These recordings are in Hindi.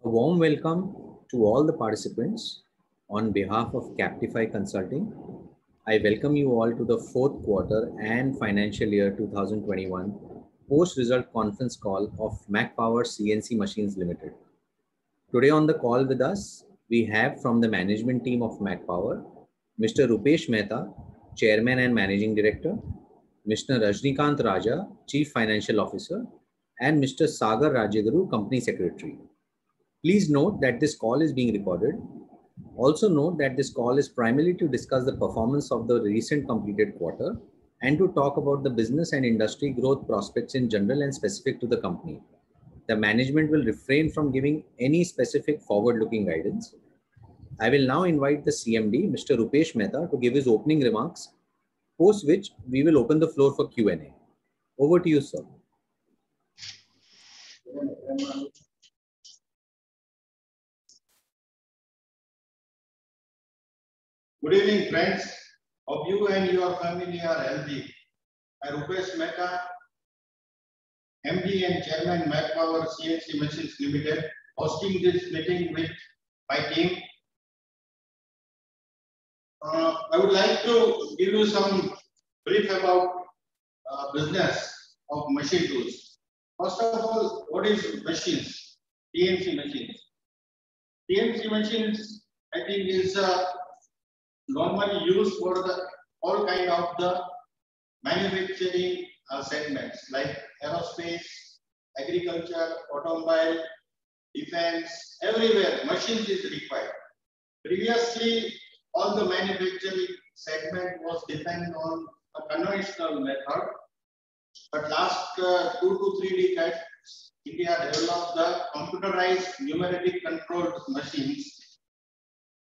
A warm welcome to all the participants. On behalf of Captify Consulting, I welcome you all to the fourth quarter and financial year 2021 post-result conference call of Mac Power CNC Machines Limited. Today on the call with us, we have from the management team of Mac Power, Mr. Rupesh Mehta, Chairman and Managing Director, Mr. Rajnikant Raja, Chief Financial Officer, and Mr. Sagar Rajaguru, Company Secretary. Please note that this call is being recorded. Also note that this call is primarily to discuss the performance of the recent completed quarter and to talk about the business and industry growth prospects in general and specific to the company. The management will refrain from giving any specific forward-looking guidance. I will now invite the CMD, Mr. Rupesh Mehta, to give his opening remarks, post which we will open the floor for Q&A. Over to you, sir. Good evening, friends. Hope you and your family are healthy. I am Rupesh Mehta, MD and Chairman, Mac Power CNC Machines Limited, hosting this meeting with my team. I would like to give you some brief about business of machine tools. First of all, what is machines? CNC machines. CNC machines, I think, is normally used for all kind of the manufacturing segments like aerospace, agriculture, automobile, defense, everywhere machines is required. Previously, all the manufacturing segment was dependent on a conventional method, but last 2 to 3 decades, India developed the computerized numeric controlled machines,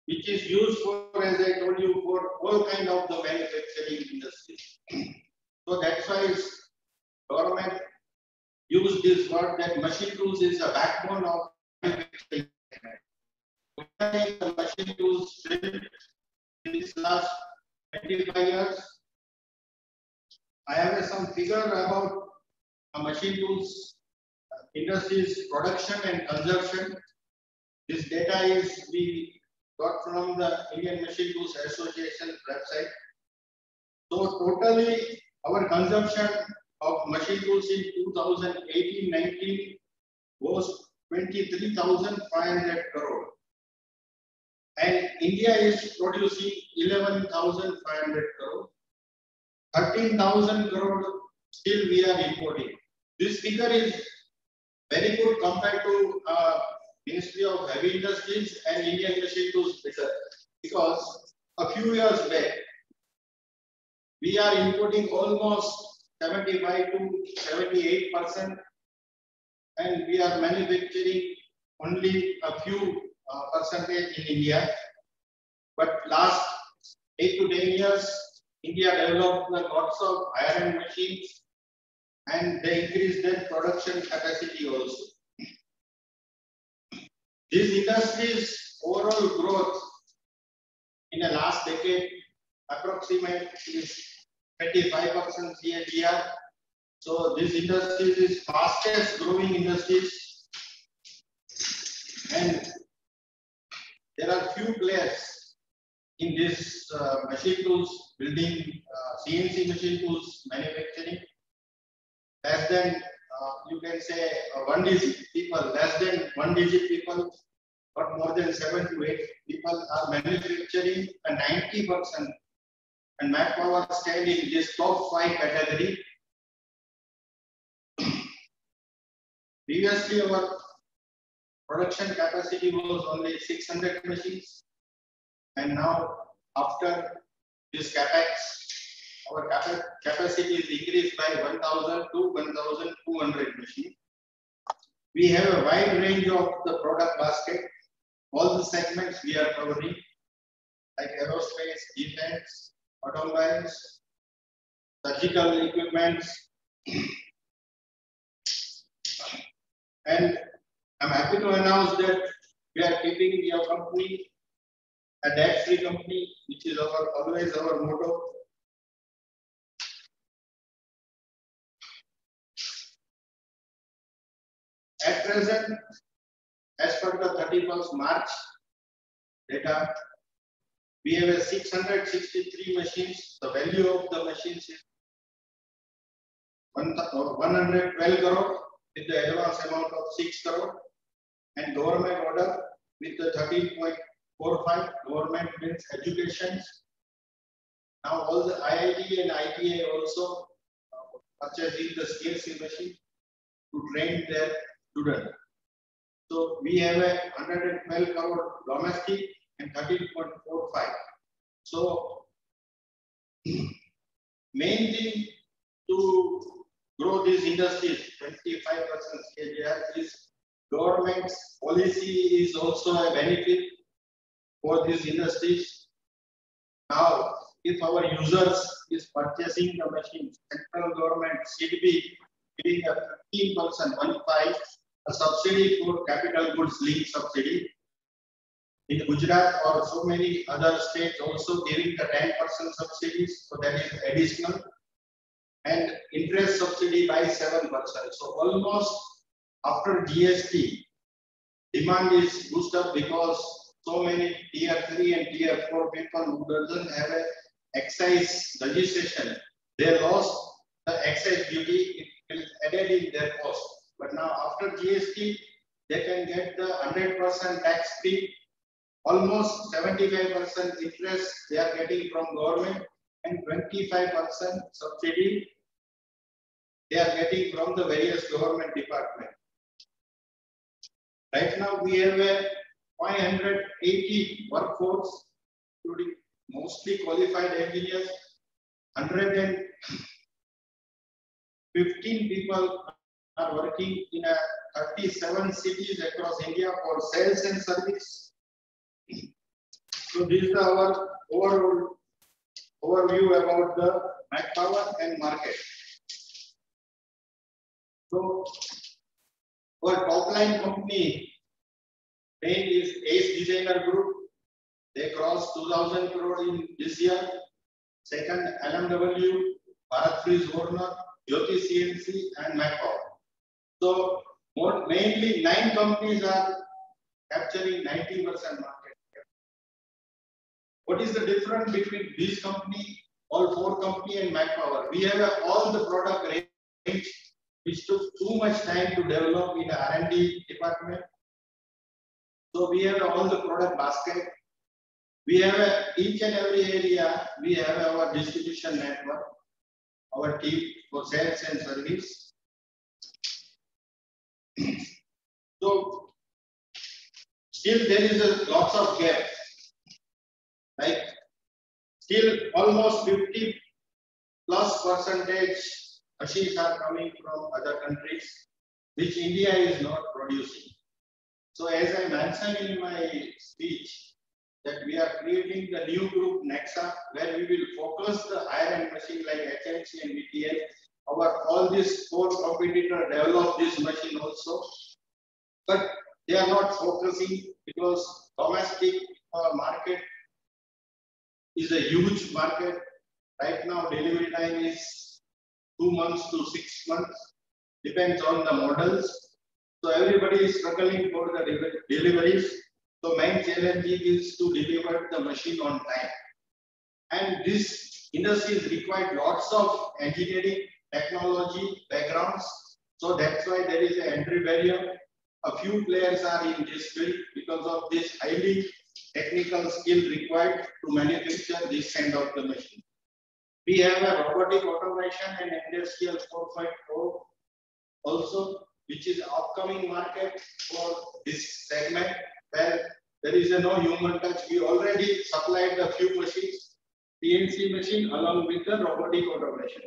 which is used for, as I told you, for all kind of the manufacturing industry. So that's why government used this word that machine tools is a backbone of manufacturing. The machine tools in this last 25 years. I have some figure about machine tools industry's production and consumption. This data is got from the Indian Machine Tools Association website. So totally our consumption of machine tools in 2018-19 was 23,500 crore. And India is producing 11,500 crore. 13,000 crore still we are importing. This figure is very good compared to Ministry of Heavy Industries and Indian Machine Tools because a few years back we are importing almost 75 to 78% and we are manufacturing only a few percentage in India. But last 8 to 10 years, India developed lots of iron machines and they increased their production capacity also. This industry's overall growth in the last decade approximately is 25% CAGR. So this industry is fastest growing industries, and there are few players in this machine tools building, CNC machine tools manufacturing. Less than you can say 1 digit people, less than 1 digit people, but more than 7 to 8 people are manufacturing a 90%. And Mac Power stand in this top 5 category. Previously, our production capacity was only 600 machines, and now after this capex, our capacity is increased by 1,000 to 1,200 machines. We have a wide range of the product basket. All the segments we are covering, like aerospace, defense, automobiles, surgical equipments. And I'm happy to announce that we are keeping your company a debt-free company, which is always our motto. At present, as per the 31st March data, we have a 663 machines. The value of the machines is 112 crore with the advance amount of 6 crore, and government order with the 13.45. Government means education. Now all the IIT and ITA also purchasing the CNC machine to train their students. So we have a 112 crore domestic and 13.45. So main thing to grow these industries, 25% CAGR, is government's policy is also a benefit for these industries. Now, if our users is purchasing the machine, central government should be giving a 15%, a subsidy for capital goods linked subsidy. In Gujarat or so many other states also giving the 10% subsidies, so that is additional, and interest subsidy by 7%. So almost after GST, demand is boosted up because so many tier 3 and tier 4 people who doesn't have an excise registration, they lost the excise duty, it will added in their cost. But now after GST, they can get the 100% tax free, almost 75% interest they are getting from government, and 25% subsidy they are getting from the various government departments. Right now we have a 580 workforce, including mostly qualified engineers. 115 people are working in 37 cities across India for sales and service. So this is our overall overview about the MacPower and market. So our top line company name is Ace Designer Group. They crossed 2,000 crore in this year. Second, LMW, Bharat Freeze Warner, Jyoti CNC, and MacPower. So mainly 9 companies are capturing 90% market. What is the difference between this company, all 4 companies, and MacPower? We have all the product range which took too much time to develop in the R&D department. So we have all the product basket. We have each and every area, we have our distribution network, our team for sales and service. So still there is a lots of gap. Like still almost 50+ percentage machines are coming from other countries, which India is not producing. So as I mentioned in my speech, that we are creating the new group Nexa, where we will focus the higher end machine like HMC and VTL. All these 4 competitors develop this machine also, but they are not focusing because domestic market is a huge market. Right now, delivery time is 2 months to 6 months, depends on the models. So everybody is struggling for the deliveries. So main challenge is to deliver the machine on time. And this industry is required lots of engineering, technology backgrounds. So that's why there is an entry barrier. A few players are in this field because of this highly technical skill required to manufacture this kind of the machine. We have a robotic automation and industrial 4.0 also, which is upcoming market for this segment where there is no human touch. We already supplied a few machines, CNC machine along with the robotic automation.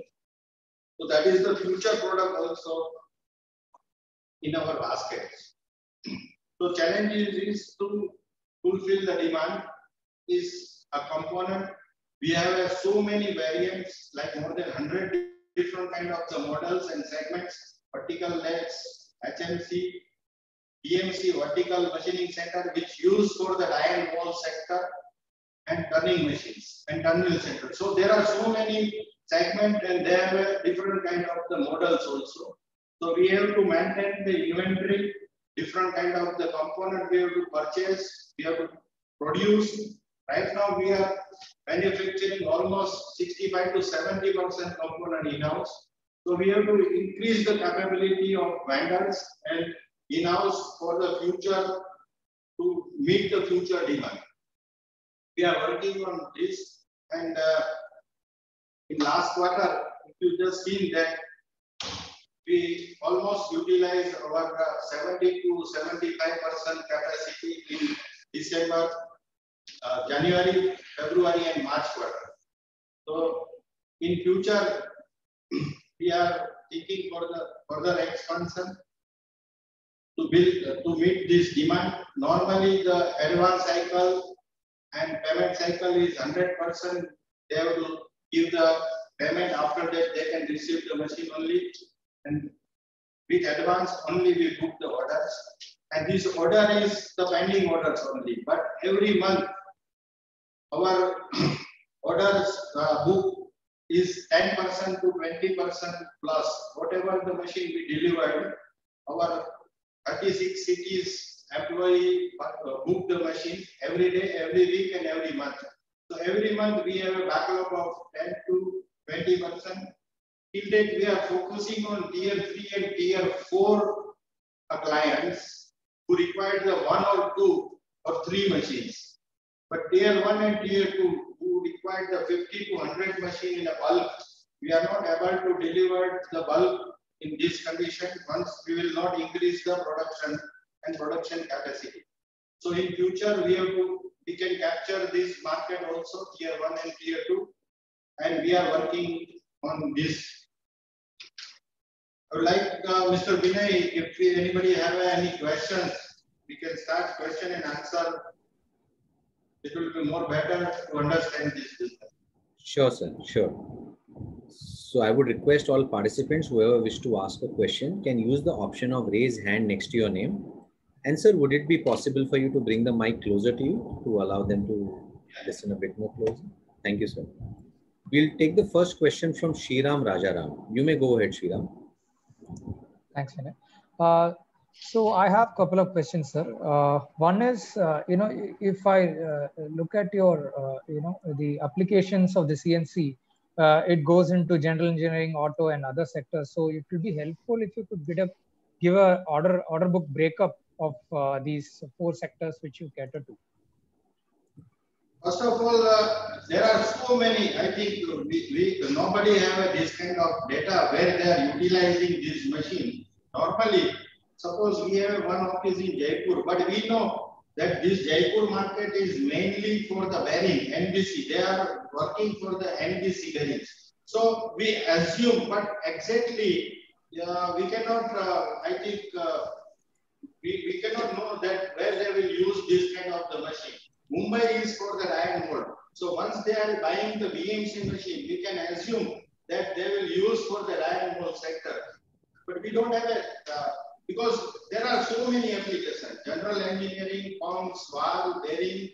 So that is the future product also in our baskets. So challenge is to fulfill the demand is a component. We have so many variants, like more than 100 different kind of the models and segments, vertical legs, HMC, DMC, vertical machining center, which used for the die and wall sector, and turning machines and tunnel center. So there are so many segments and they have a different kind of the models also. So we have to maintain the inventory, different kind of the component we have to purchase, we have to produce. Right now we are manufacturing almost 65 to 70% component in-house. So we have to increase the capability of vendors and in-house for the future to meet the future demand. We are working on this, and in last quarter, if you just seen that we almost utilize our 70 to 75% capacity in December, January, February, and March quarter. So in future, we are thinking for the further expansion to build to meet this demand. Normally, the advance cycle and payment cycle is 100%. They have to give the payment. After that, they can receive the machine only. And with advance, only we book the orders. And this order is the pending orders only. But every month, our orders book is 10% to 20% plus. Whatever the machine we delivered, our 36 cities employee book the machine every day, every week, and every month. So every month we have a backlog of 10 to 20%. Till date, we are focusing on tier 3 and tier 4 clients who require the 1 or 2 or 3 machines. But tier 1 and tier 2 who require the 50 to 100 machine in a bulk, we are not able to deliver the bulk in this condition. Once we will not increase the production and production capacity. So in future, we can capture this market also, tier 1 and tier 2, and we are working on this. I would like Mr. Vinay, if anybody have any questions, we can start question and answer. It will be more better to understand this business. Sure, sir. Sure. So I would request all participants, whoever wish to ask a question, can use the option of raise hand next to your name. And sir, would it be possible for you to bring the mic closer to you to allow them to listen a bit more closer? Thank you, sir. We'll take the first question from Shriram Rajaram. You may go ahead, Shriram. Thanks, Vinay. So I have a couple of questions, sir. One is, if I look at your, the applications of the CNC, it goes into general engineering, auto, and other sectors. So it would be helpful if you could give a order book breakup of these 4 sectors which you cater to. First of all, there are so many. I think nobody have this kind of data where they are utilizing this machine. Normally, suppose we have one office in Jaipur, but we know that this Jaipur market is mainly for the bearing, NBC. They are working for the NBC bearings. So we assume, but exactly we cannot, I think, we cannot know that where they will use this kind of the machine. Mumbai is for the die and mold. So once they are buying the VMC machine, we can assume that they will use for the die and mold sector. But we don't have a, because there are so many applications, general engineering, pumps, valve, bearing,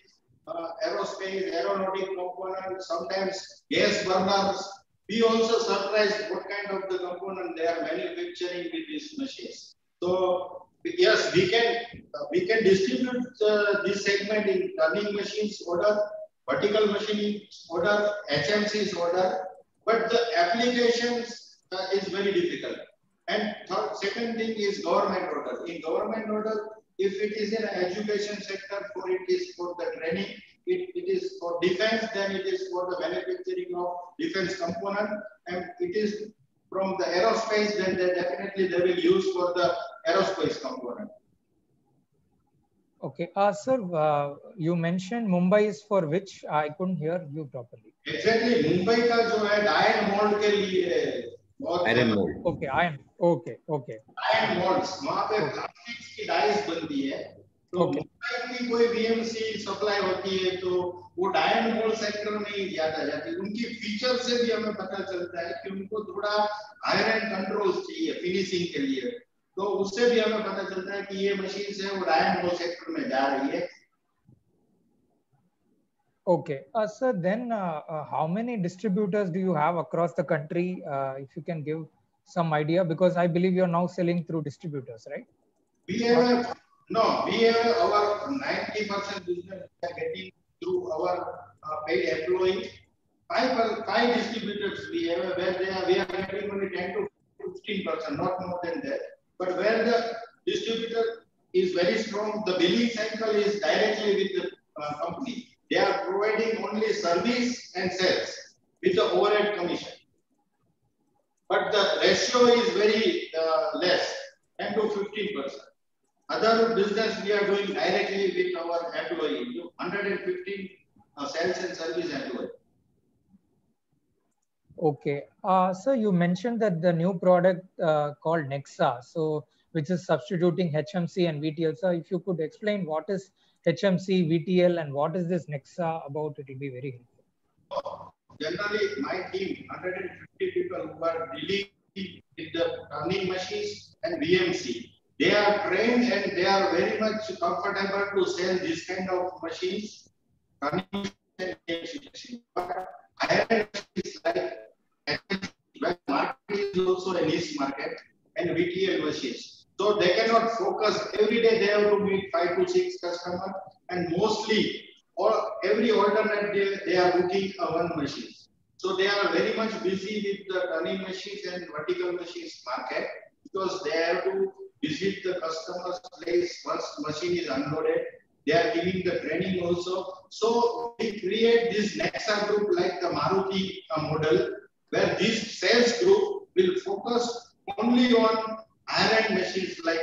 aerospace, aeronautic components, sometimes gas burners. We also surprised what kind of the component they are manufacturing with these machines. So yes, we can distribute this segment in turning machines order, vertical machining order, HMCs order, but the applications is very difficult. And second thing is government order. In government order, if it is in an education sector, for it is for the training, it is for defense, then it is for the manufacturing of defense component, and it is from the aerospace, then they will use for the aerospace component. Okay, sir, you mentioned Mumbai is for which? I couldn't hear you properly. Exactly, Mumbai का जो है iron mold के लिए iron mold. Okay, iron. Okay. Iron molds, वहाँ पे plastics की dies बनती है. तो मुंबई की कोई VMC सप्लाई होती है तो वो डायन मोल्ड सेक्टर में ही ज्यादा जाती है. उनकी फीचर से भी हमें पता चलता है कि उनको थोड़ा हायर एंड कंट्रोल्स चाहिए फिनिशिंग के लिए. तो उससे भी हमें पता चलता है कि ये मशीन से वो डायन मोल्ड सेक्टर में जा रही है. Okay, sir, then how many distributors do you have across the country? If you can give some idea? Because I believe you're now selling through distributors, right? We have our 90% business we are getting through our paid employees. Five distributors we have where we are getting only 10 to 15%, not more than that. But where the distributor is very strong, the billing cycle is directly with the company. They are providing only service and sales with the overhead commission. But the ratio is very less, 10 to 15%. Other business we are doing directly with our employee, 115 sales and service employee. Okay. So you mentioned that the new product called Nexa, so which is substituting HMC and VTL. So if you could explain what is HMC, VTL, and what is this Nexa about, it will be very helpful. Generally, my team, 150 people who are dealing with the turning machines and VMC, they are trained and they are very much comfortable to sell this kind of machines, turning and VMC machines. But iron is like market is also a niche market and VTL machines. So they cannot focus every day. They have to meet 5 to 6 customers, and mostly or every alternate day they are booking one machine. So they are very much busy with the turning machines and vertical machines market because they have to visit the customer's place once machine is unloaded. They are giving the training also. So we create this Nexa group like the Maruti model, where this sales group will focus only on iron machines like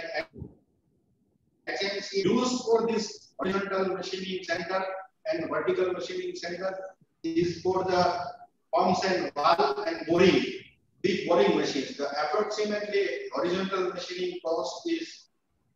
HMC used for this horizontal machining center and vertical machining center is for the pumps and valve and boring, big boring machines. The approximately horizontal machining cost is,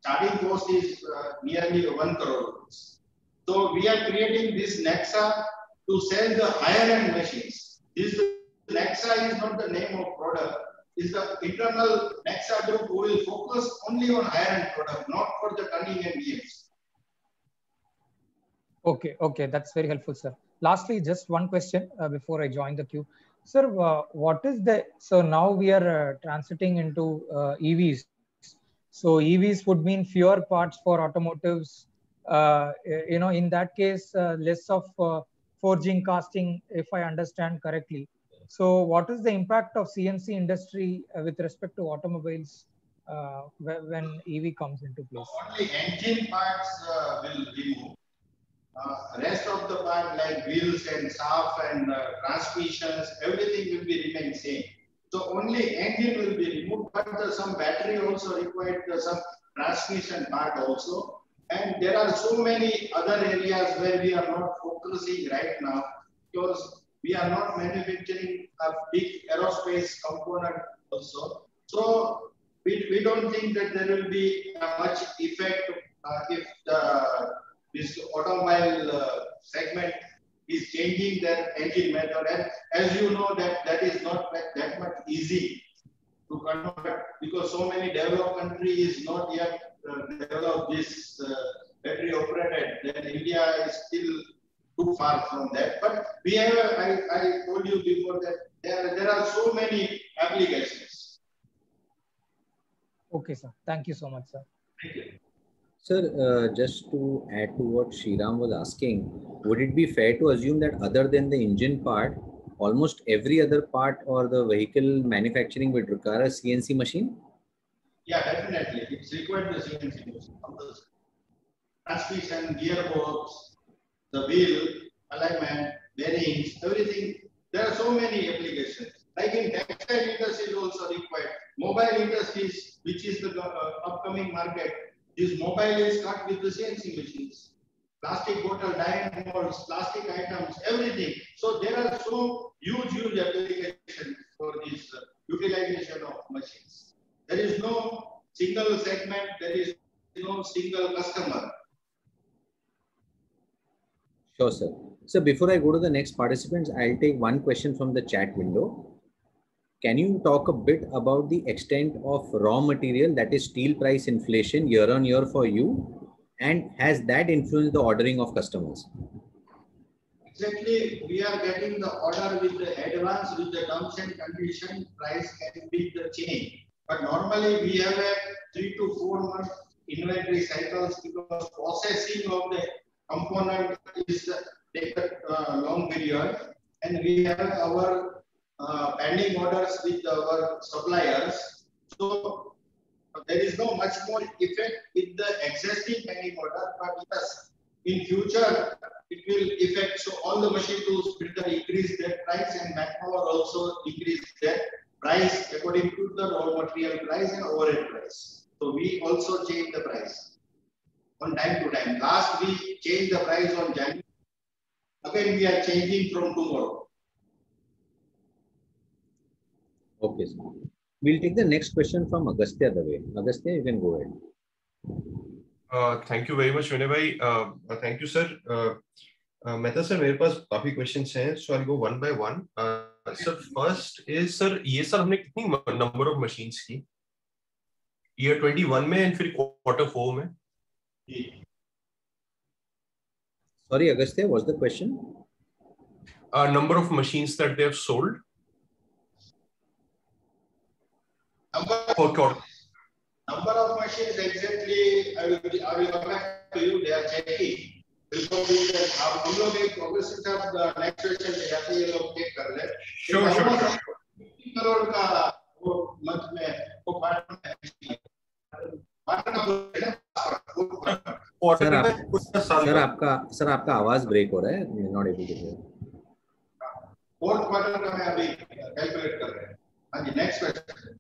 starting cost is nearly 1 crore rupees. So we are creating this Nexa to sell the higher end machines. This Nexa is not the name of product. Is the internal Nexa group who will focus only on higher end product, not for the turning and VMs. Okay, that's very helpful, sir. Lastly, just one question before I join the queue. Sir, what is the, so now we are transiting into EVs. So EVs would mean fewer parts for automotives. In that case, less of forging, casting, if I understand correctly. So what is the impact of CNC industry with respect to automobiles when EV comes into place? Only engine parts will remove. Rest of the part like wheels and shaft and transmissions, everything will be remain same. So only engine will be removed, but some battery also required, some transmission part also. And there are so many other areas where we are not focusing right now because we are not manufacturing a big aerospace component also. So we don't think that there will be much effect if this automobile segment is changing their engine method. And as you know, that is not that much easy to convert because so many developed countries is not yet developed this battery operated. Then India is still too far from that. But we have, I told you before that there are so many applications. Okay, sir. Thank you so much, sir. Thank you. Sir, just to add to what Sriram was asking, would it be fair to assume that other than the engine part, almost every other part or the vehicle manufacturing would require a CNC machine? Yeah, definitely. It's required the CNC machine. Transmission, gearbox, the wheel, alignment, bearings, everything. There are so many applications. Like in textile industry is also required. Mobile industries, which is the upcoming market, this mobile is cut with the CNC machines. Plastic bottle, dye molds, plastic items, everything. So there are so huge applications for this utilization of machines. There is no single segment, there is no single customer. Sure, sir. So before I go to the next participants, I'll take one question from the chat window. Can you talk a bit about the extent of raw material, that is steel price inflation year on year for you? And has that influenced the ordering of customers? exactly we are getting the order with the advance with the terms and condition, price can be the change. But normally we have a 3 to 4 month inventory cycles because processing of the component is take a long period, and we have our pending orders with our suppliers. So there is no much more effect with the existing pending order, but yes, in future it will affect. So all the machine tools builder increase their price and manpower also increase their price according to the raw material price and overhead price. So we also change the price on time to time. Last we changed the price on January. Again we are changing from tomorrow. Okay, sir. We'll take the next question from Agastya Dave. Agastya, you can go ahead. Thank you very much, Vinay bhai. Thank you, sir. Mehta sir, मेरे पास काफी questions हैं, so I'll go one by one. Sir, first is sir, ये सर हमने कितनी number of machines की? Year 21 में and फिर quarter 4 में? Sorry, Agastya, what's the question? Number of machines that they have sold. Number of machines exactly I will come back to you. They are checking. हम लोग एक प्रोग्रेसिव का नेक्स्ट क्वेश्चन ले जाते हैं, ये लोग चेक कर ले. Sure. 50 करोड़ का वो मंथ में वो सर आपका आवाज ब्रेक हो रहा है. Not able to hear. Fourth quarter का मैं अभी कैलकुलेट कर रहे हैं. हाँ जी, next question.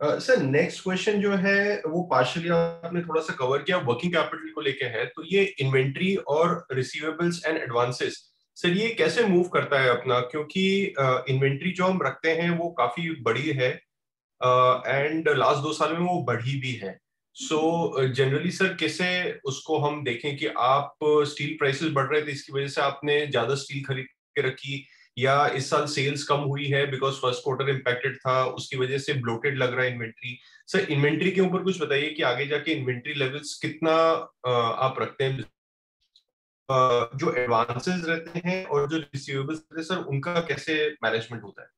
Sir next question जो है वो पार्शियली आपने थोड़ा सा कवर किया, वर्किंग कैपिटल को लेके है. तो ये इन्वेंट्री और रिसीवेबल्स एंड एडवांसेस सर ये कैसे मूव करता है अपना, क्योंकि इन्वेंट्री जो हम रखते हैं वो काफी बड़ी है एंड लास्ट 2 साल में वो बढ़ी भी है. सो जनरली सर कैसे उसको हम देखें कि आप स्टील प्राइसेस बढ़ रहे थे, इसकी वजह से आपने ज्यादा स्टील खरीद के रखी, या इस साल सेल्स कम हुई है बिकॉज फर्स्ट क्वार्टर इम्पैक्टेड था, उसकी वजह से ब्लोटेड लग रहा है इन्वेंट्री. सर इन्वेंट्री के ऊपर कुछ बताइए कि आगे जाके इन्वेंट्री लेवल्स कितना आप रखते हैं, जो एडवांसेस रहते हैं और जो रिसीवेबल्स रहते हैं सर उनका कैसे मैनेजमेंट होता है?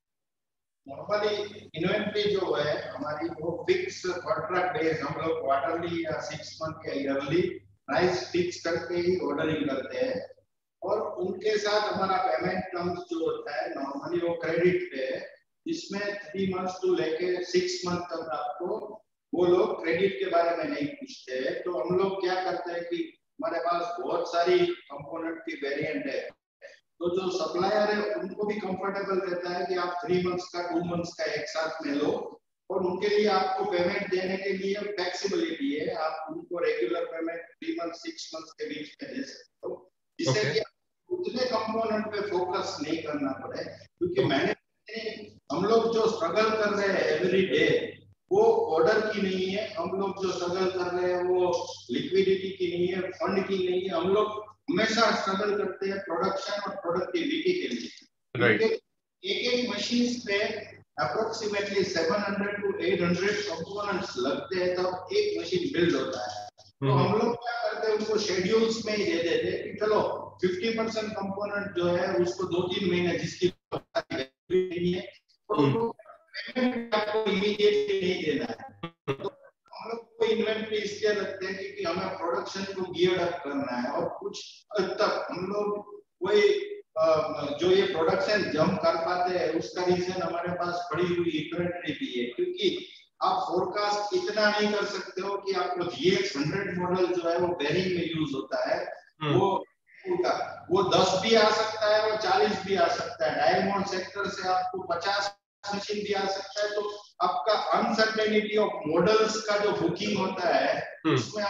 नॉर्मली इन्वेंट्री जो है हमारी वो फिक्स कॉन्ट्रैक्ट बेस, हम लोग क्वार्टरली या 6 मंथ या ईयरली प्राइस फिक्स करके ही ऑर्डरिंग करते हैं. और उनके साथ हमारा पेमेंट टर्म्स जो होता है नॉर्मली वो क्रेडिट पे है, जिसमें 3 मंथ्स टू लेके 6 मंथ तक आपको वो लोग क्रेडिट के बारे में नहीं पूछते हैं. तो हम लोग क्या करते हैं कि हमारे पास बहुत सारी कंपोनेंट की वेरिएंट है, तो जो सप्लायर है उनको भी कंफर्टेबल रहता है कि आप 3 मंथ्स का 2 मंथ्स का एक साथ में लो, और उनके लिए आपको पेमेंट देने के लिए फ्लेक्सिबिलिटी है. आप उनको रेगुलर पेमेंट 3 मंथ 6 मंथ्स के बीच में दे सकते हो, जिससे कि उतने कंपोनेंट पे फोकस नहीं करना पड़े. क्योंकि मैंने हम लोग जो स्ट्रगल कर रहे हैं एवरी डे वो ऑर्डर की नहीं है, हम लोग जो स्ट्रगल कर रहे हैं वो लिक्विडिटी की नहीं है, फंड की नहीं है. हम लोग हमेशा स्ट्रगल करते हैं प्रोडक्शन और प्रोडक्टिविटी के लिए. राइट. एक मशीन पे अप्रोक्सीमेटली 700 to 800 कंपोनेंट्स लगते हैं तब एक मशीन बिल्ड होता है. तो हम लोग क्या करते हैं उनको शेड्यूल्स में ही दे देते हैं कि चलो 50% कंपोनेंट जो है उसको 2-3 महीने जिसकी नहीं है तो पेमेंट आपको इमीडिएटली नहीं देना है. तो हम लोग को इन्वेंटरी इसलिए रखते हैं क्योंकि हमें प्रोडक्शन को गियर अप करना है, और कुछ हद तक हम लोग वही जो ये प्रोडक्शन जंप कर पाते हैं उसका रीजन हमारे पास पड़ी हुई इन्वेंटरी भी है. क्योंकि आप फोरकास्ट इतना नहीं कर सकते हो कि आपको GX 100 मॉडल जो है वो बेरिंग में यूज होता है, वो 10 भी आ सकता है, वो 40 भी आ सकता है. डायमंड सेक्टर से आपको 50 मशीन भी आ सकता है. तो आपका अनसर्टेनिटी ऑफ मॉडल्स का जो बुकिंग होता है उसमें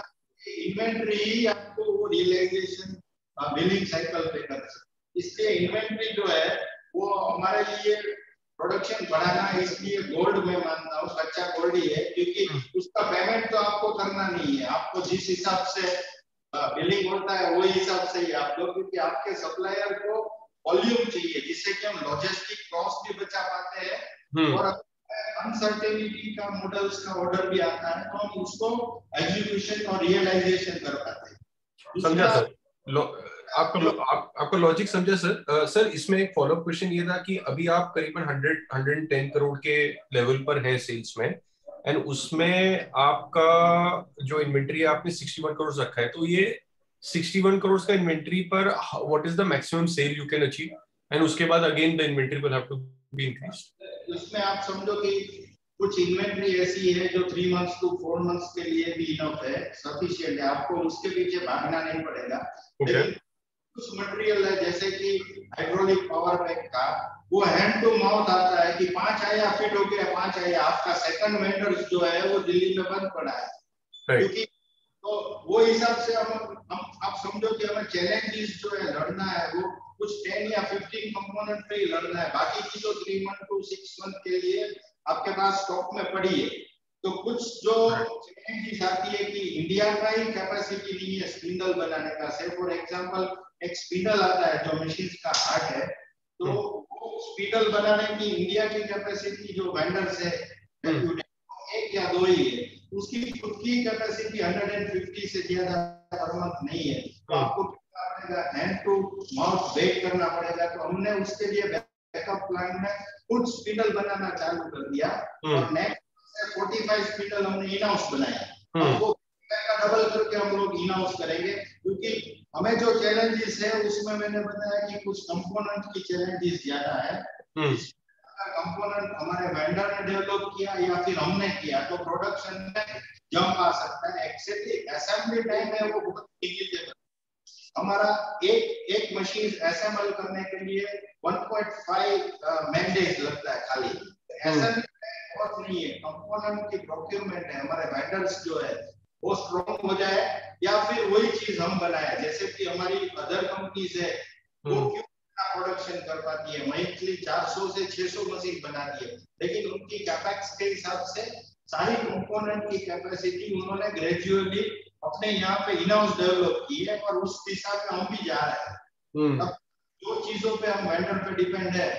इन्वेंट्री आपको वो रियलाइजेशन बिलिंग साइकिल पे कर सकते. इसलिए इन्वेंट्री जो है वो हमारे लिए प्रोडक्शन बढ़ाना इसलिए गोल्ड में मानता हूँ, कच्चा गोल्ड ही है. क्योंकि उसका पेमेंट तो आपको करना नहीं है, आपको जिस हिसाब से बिलिंग होता है वही हिसाब से ही आप लोग, क्योंकि आपके सप्लायर को वॉल्यूम चाहिए जिससे कि हम लॉजिस्टिक कॉस्ट भी बचा पाते हैं. और अनसर्टेनिटी का मॉडल्स का ऑर्डर भी आता है तो हम उसको एग्जीक्यूशन और रियलाइजेशन कर पाते हैं. समझा सर. आपका लॉजिक समझा सर। सर इसमें एक फॉलोअप क्वेश्चन ये था कि अभी आप करीबन 110 करोड़ के लेवल पर हैं सेल्स में, एंड उसमें आपका जो इन्वेंट्री है आपने 61 करोड़ रखा है, तो ये 61 करोड़ का इन्वेंट्री पर what is the maximum sale you can achieve, and उसके बाद again the inventory will have to be increased. उसमें आप समझो कि कुछ इन्वेंट्री ऐसी है जो 3 मंथ्स टू 4 मंथ्स के लिए भी इनफ है, सफिशिएंट है, आपको उसके पीछे भागना नहीं पड़ेगा। लेकिन कुछ मटेरियल है जैसे कि हाइड्रोलिक पावर पैक का, वो हैंड टू माउथ आता है कि 5 आया फिट हो गया, 5 आया, आपका सेकंड वेंडर जो है वो दिल्ली में बंद पड़ा है, क्योंकि तो वो हिसाब से हम आप समझो कि हमें चैलेंजेस जो है लड़ना है वो कुछ 10 या 15 कंपोनेंट पे ही लड़ना है, बाकी की जो 3 मंथ टू 6 मंथ के लिए आपके पास स्टॉक में पड़ी है। तो कुछ जो चैलेंजेस आती है कि इंडिया का ही कैपेसिटी नहीं है स्पिंडल बनाने का। से फॉर एग्जांपल एक स्पिंडल आता है जो मशीन का हार्ट है, तो स्पिंडल बनाने की इंडिया की कैपेसिटी जो वेंडर्स है एक या दो ही है, उसकी खुद की कैपेसिटी 150 से ज्यादा पर मंथ नहीं है, तो आपको हैंड टू माउथ वेट करना पड़ेगा। तो हमने उसके लिए बैकअप प्लान में खुद स्पिंडल बनाना चालू कर दिया और नेक्स्ट 45 स्पिंडल हमने इन हाउस बनाया। अब वो का डबल करके हम लोग इन हाउस करेंगे, क्योंकि हमें जो चैलेंजेस है उसमें मैंने बताया कि कुछ कंपोनेंट की चैलेंजेस ज्यादा है। कंपोनेंट हमारे वेंडर ने डेवलप किया या फिर हमने किया तो प्रोडक्शन में जंप आ सकता है। एक्चुअली असेंबली टाइम है वो बहुत निगेटिव। हमारा एक मशीन असेंबल करने के लिए 1.5 मैन डेज लगता है खाली। असेंबली टाइम बहुत नहीं है, कंपोनेंट की प्रोक्योरमेंट है, हमारे वेंडर्स जो है वो स्ट्रॉन्ग हो जाए या फिर वही चीज हम बनाए। जैसे कि हमारी अदर कंपनीज है वो क्यों प्रोडक्शन कर पाती है, मंथली 400 से 600 मशीन बनाती है, लेकिन उनकी कैपेक्स के हिसाब से सारी कंपोनेंट की कैपेसिटी उन्होंने ग्रेजुअली अपने यहाँ पे इन हाउस डेवलप की है और उस दिशा में हम भी जा रहे हैं। अब जो चीजों पे हम वेंडर पे डिपेंड है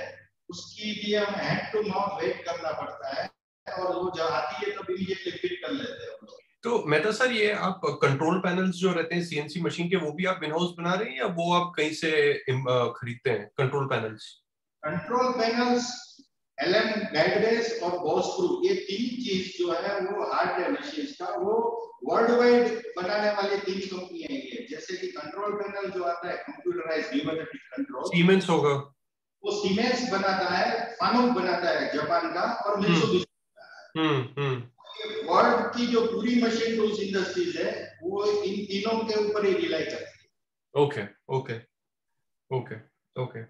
उसकी भी हम हैंड टू माउथ वेट करना पड़ता है और वो जब आती है तो इमीडिएटली फिट कर लेते हैं। तो मेहता सर, ये आप कंट्रोल पैनल्स जो रहते हैं सीएनसी मशीन के, वो भी आप इन हाउस बना रहे हैं या वो आप कहीं से खरीदते हैं control panels? Control panels LM guideways और बॉस स्क्रू, ये तीन चीज जो है वो हार्ड है मशीन का, वो वर्ल्ड वाइड बनाने वाली 3 कंपनियां है। जैसे कि कंट्रोल पैनल जो आता है कंप्यूटराइज्ड न्यूमेटिक कंट्रोल, सीमेंस होगा, वो सीमेंस बनाता है, फानुक बनाता है जापान का, और मित्सुबिशी वर्ल्ड की जो पूरी मशीन टूल्स इंडस्ट्रीज है वो इन तीनों के ऊपर ही रिलाई करती है। Okay okay okay okay.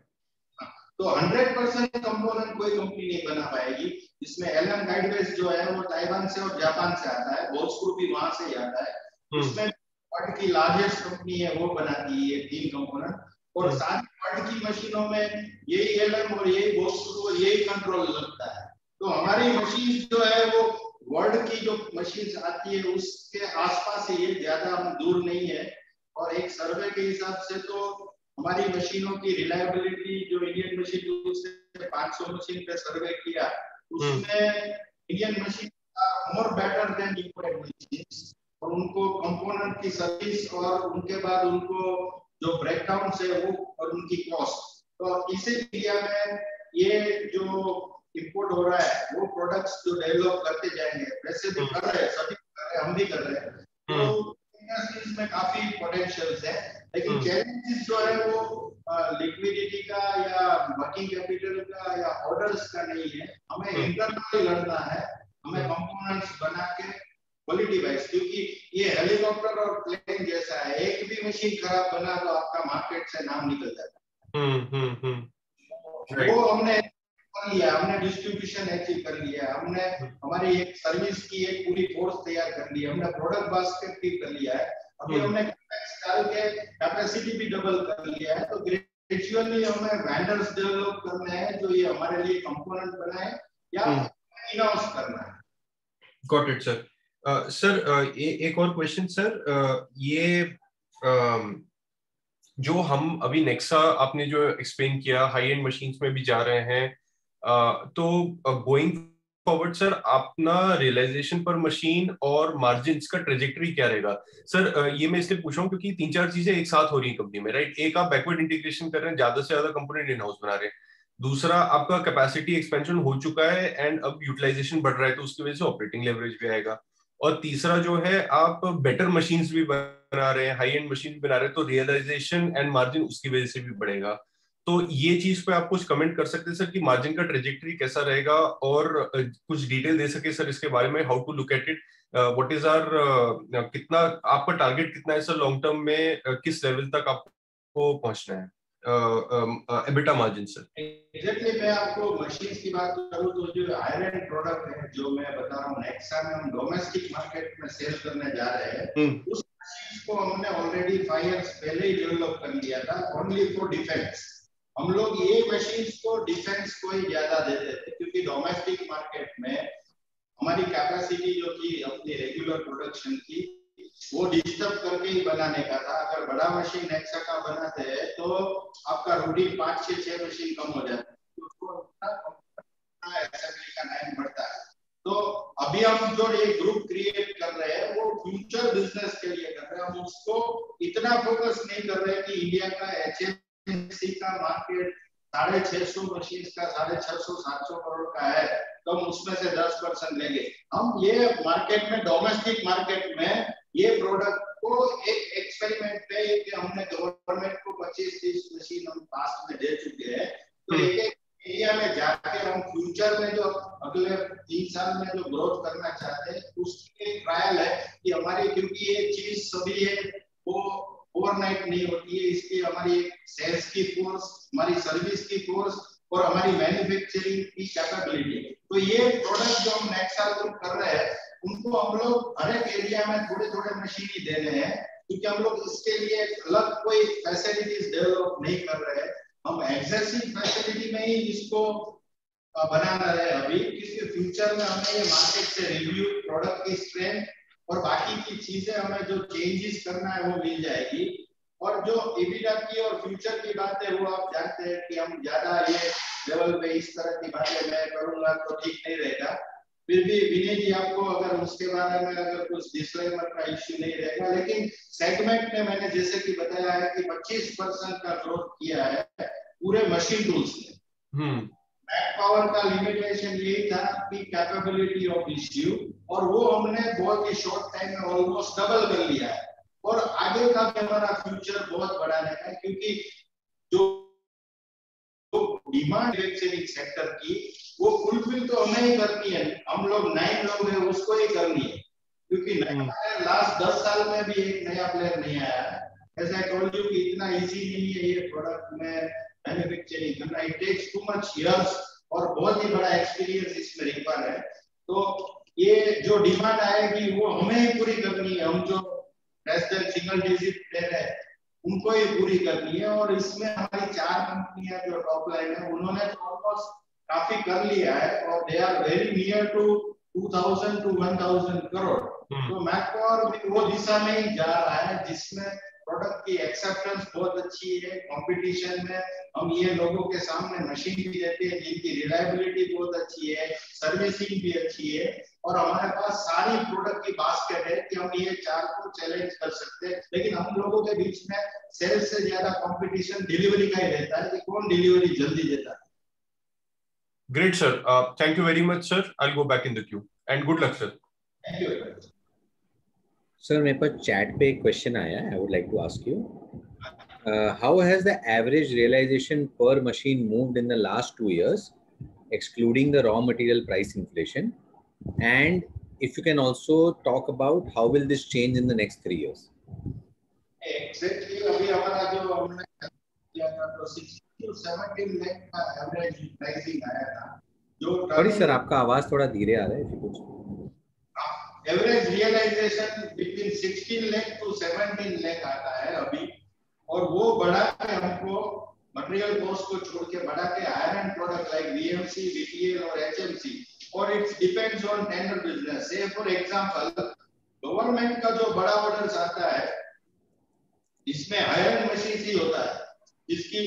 तो 100% कंपोनेंट कोई कंपनी नहीं बना पाएगी। इसमें एलएम गाइडवेज जो है वो ताइवान से और जापान से आता है, बॉस ग्रुप भी वहां से ही आता है। उसमें वर्ल्ड की लार्जेस्ट कंपनी है वो बनाती है 3 कंपोनेंट, और सारी वर्ल्ड की मशीनों में यही एलएम और यही बॉस ग्रुप और यही कंट्रोल लगता है। तो हमारी मशीन जो है वो वर्ल्ड की जो मशीन आती है उसके आसपास ही है, ज्यादा हम दूर नहीं है। और एक सर्वे के हिसाब से तो हमारी मशीनों की रिलायबिलिटी जो इंडियन मशीन से 500 मशीन पे सर्वे किया, उसमें Indian machine more better than imported machines, और उनको कंपोनेंट की सर्विस और उनके बाद उनको जो ब्रेकडाउन है वो और उनकी कॉस्ट, तो इस एरिया में ये जो इंपोर्ट हो रहा है वो प्रोडक्ट्स जो डेवलप करते जाएंगे, वैसे भी कर रहे हैं, सभी कर रहे हैं, हम भी कर रहे हैं। तो इंडस्ट्रीज में काफी पोटेंशियल्स है, लेकिन चैलेंजेस जो है वो लिक्विडिटी का या वर्किंग कैपिटल का या ऑर्डर्स का नहीं है, हमें इंटरनली लड़ना है, हमें कंपोनेंट्स बना के क्वालिटी वाइज, क्योंकि ये हेलीकॉप्टर और प्लेन जैसा है, एक भी मशीन खराब बना तो आपका मार्केट से नाम निकल जाता है। वो हमने कर लिया, हमने डिस्ट्रीब्यूशन अचीव कर लिया, हमने हमारी एक सर्विस की एक पूरी फोर्स तैयार कर ली, हमने प्रोडक्ट बास्केट भी कर लिया है, अभी हमने डाल के कैपेसिटी भी डबल कर लिया है। तो ग्रेजुअली हमें वेंडर्स डेवलप करना है जो ये हमारे लिए कंपोनेंट बनाए या इन हाउस करना है। Got it sir. सर एक और क्वेश्चन सर, ये जो हम अभी नेक्सा आपने जो एक्सप्लेन किया हाई एंड मशीन्स में भी जा रहे हैं, तो गोइंग फॉरवर्ड सर अपना रियलाइजेशन पर मशीन और मार्जिन्स का ट्रेजेक्टरी क्या रहेगा? सर ये मैं इसलिए पूछ रहा हूँ क्योंकि 3-4 चीजें एक साथ हो रही है कंपनी में, राइट? एक, आप बैकवर्ड इंटीग्रेशन कर रहे हैं, ज्यादा से ज्यादा कंपोनेंट इन हाउस बना रहे हैं। दूसरा, आपका कैपेसिटी एक्सपेंशन हो चुका है एंड अब यूटिलाइजेशन बढ़ रहा है, तो उसकी वजह से ऑपरेटिंग लेवरेज भी आएगा। और तीसरा जो है, आप बेटर मशीन्स भी बना रहे हैं, हाई एंड मशीन बना रहे हैं, तो रियलाइजेशन एंड मार्जिन उसकी वजह से भी बढ़ेगा। तो ये चीज पे आप कुछ कमेंट कर सकते हैं सर कि मार्जिन का ट्रेजेक्टरी कैसा रहेगा, और कुछ डिटेल दे सके सर इसके बारे में, how to look at it, what is our, कितना आपका टारगेट कितना है सर लॉन्ग टर्म में, किस लेवल तक आपको पहुंचना है एबिटा मार्जिन सर? एग्जैक्टली मैं आपको मशीन की बात करूं तो जो आयरन प्रोडक्ट है जो मैं बता रहा हूँ, नेक्सा में हम डोमेस्टिक मार्केट में सेल करने जा रहे हैं, उस मशीन को हमने ऑलरेडी 5 इयर्स पहले ही डेवलप कर लिया था, ओनली फॉर डिफेंस। हम लोग ये मशीन को डिफेंस को ही ज्यादा देते थे, क्योंकि डोमेस्टिक मार्केट में हमारी कैपेसिटी जो थी अपनी रेगुलर प्रोडक्शन की, वो डिस्टर्ब करके ही बनाने का था। अगर बड़ा मशीन नेक्सा का बनाते हैं तो आपका रूटीन 5 से 6 मशीन कम हो जाता है, उसको असेंबली का टाइम बढ़ता है। तो अभी हम जो ये ग्रुप क्रिएट कर रहे हैं वो फ्यूचर बिजनेस के लिए कर रहे हैं। हम उसको इतना फोकस नहीं कर रहे कि इंडिया का एचएमसी का मार्केट 650 मशीन का 650-700 करोड़ का है तो हम उसमें से 10% लेंगे। हम ये मार्केट में, डोमेस्टिक मार्केट में ये प्रोडक्ट को एक एक्सपेरिमेंट पे कि हमने गवर्नमेंट को 25-30 मशीन हम पास्ट में दे चुके हैं, तो एक एरिया में जाके हम फ्यूचर में जो अगले 3 साल में जो ग्रोथ करना चाहते हैं उसकी ट्रायल है कि हमारी, क्योंकि ये चीज सभी है वो ओवरनाइट नहीं होती है, इसलिए हमारी सेल्स की फोर्स, हमारी सर्विस की फोर्स और हमारी मैन्युफैक्चरिंग की कैपेबिलिटी। तो ये प्रोडक्ट जो हम नेक्स्ट साल कर रहे हैं उनको हम लोग हर एक एरिया में थोड़े-थोड़े मशीन ही दे रहे हैं, क्योंकि हम लोग इसके लिए अलग कोई फैसिलिटीज डेवलप नहीं कर रहे हैं। हम एग्जिस्टिंग फैसिलिटी में ही इसको बनाना रहे अभी, क्योंकि फ्यूचर में हमें ये मार्केट से रिव्यू, प्रोडक्ट की स्ट्रेंथ और बाकी की चीजें हमें जो चेंजेस करना है वो मिल जाएगी। और जो एबिटा की और फ्यूचर की बात है वो आप जानते हैं कि हम ज्यादा ये लेवल पे इस तरह की बातें मैं करूंगा तो ठीक नहीं रहेगा। फिर भी विनय जी आपको अगर उसके बारे में अगर कुछ डिस्क्लेमर का इश्यू नहीं रहेगा, लेकिन सेगमेंट में मैंने जैसे कि बताया है कि 25% का ग्रोथ किया है पूरे मशीन टूल्स में। बैक पावर का लिमिटेशन यही था कि कैपेबिलिटी ऑफ इश्यू, और वो हमने बहुत ही शॉर्ट टाइम में ऑलमोस्ट डबल कर लिया है। और आगे का भी हमारा फ्यूचर बहुत बढ़ाने का है, क्योंकि जो डिमांड मैन्युफैक्चरिंग सेक्टर की वो फुलफिल तो हमें ही करनी है, हम लोग 9 लोग हैं उसको ही करनी है, क्योंकि लास्ट 10 साल में भी एक नया प्लेयर नहीं आया है। ऐसा आई टोल्ड यू कि इतना इजी नहीं है ये प्रोडक्ट में मैन्युफैक्चरिंग करना, it takes too much years और बहुत ही बड़ा एक्सपीरियंस इसमें रिक्वायर है। तो ये जो डिमांड आएगी वो हमें ही पूरी करनी है, हम जो less than single digit player है उनको ही पूरी करनी है। और इसमें हमारी 4 कंपनियां जो टॉप लाइन है उन्होंने तो ऑलमोस्ट काफी कर लिया है और they are very near to 2000 to 1000 crore. तो मैकपावर भी वो दिशा में ही जा रहा है जिसमें प्रोडक्ट की एक्सेप्टेंस बहुत अच्छी है। कंपटीशन में हम ये लोगों के सामने मशीन भी देते हैं जिनकी रिलायबिलिटी बहुत अच्छी है, सर्विसिंग भी अच्छी है, और हमारे पास सारी प्रोडक्ट की बास्केट है कि हम ये 4 को चैलेंज कर सकते हैं। लेकिन हम लोगों के बीच में सेल्स से ज्यादा कंपटीशन डिलीवरी का ही रहता है कि कौन डिलीवरी जल्दी देता है। Great, sir. Thank you very much, sir. I'll go back in the queue. And good luck, sir. Thank you very much. Sir, मेरे पास chat पे एक question आया है. I would like to ask you. How has the average realization per machine moved in the last 2 years, excluding the raw material price inflation? And if you can also talk about how will this change in the next 3 years? Exactly. अभी हमारा जो हमने किया था तो 16 to 17 लाख का एवरेज प्राइसिंग आया था। जो सॉरी सर, आपका आवाज थोड़ा धीरे आ रहा है, कुछ average realisation between 16 lakh to 17 lakh आता है अभी, और वो बढ़ा के हमको मटेरियल कॉस्ट को छोड़ के बढ़ा के iron product like VMC, VPL और एचएमसी, और it depends on tender business. से फॉर एग्जांपल गवर्नमेंट का जो बड़ा ऑर्डर्स आता है इसमें आयरन मशीन ही होता है, जिसकी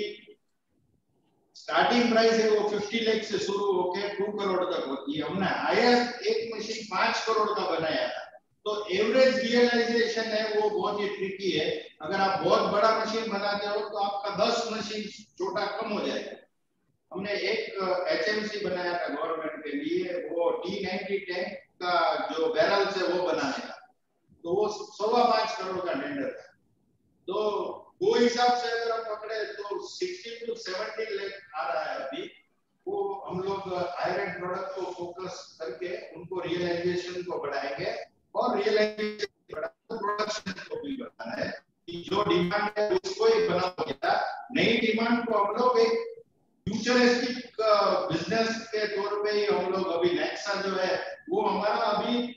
स्टार्टिंग प्राइस है वो 50 लाख से शुरू होके 2 करोड़ तक होती है। हमने हाईएस्ट एक मशीन 5 करोड़ का बनाया था। तो एवरेज रियलाइजेशन है वो बहुत ही ट्रिकी है। अगर आप बहुत बड़ा मशीन बनाते हो तो आपका 10 मशीन छोटा कम हो जाएगा। हमने एक HMC बनाया था गवर्नमेंट के लिए, वो T90 टैंक का जो बैरल्स है वो बनाने का, तो वो 5.25 करोड़ का टेंडर था। तो वो हिसाब से अगर हम पकड़े तो 16 to 17 लाख आ रहा है अभी। वो हम लोग हायर एंड प्रोडक्ट को फोकस करके उनको रियलाइजेशन को बढ़ाएंगे और रियलाइजेशन प्रोडक्शन को भी बढ़ाना है कि जो डिमांड है उसको ही बनाओ। नई डिमांड को हम लोग एक फ्यूचरिस्टिक बिजनेस के तौर पे ही हम लोग अभी नेक्सा जो है वो हमारा अभी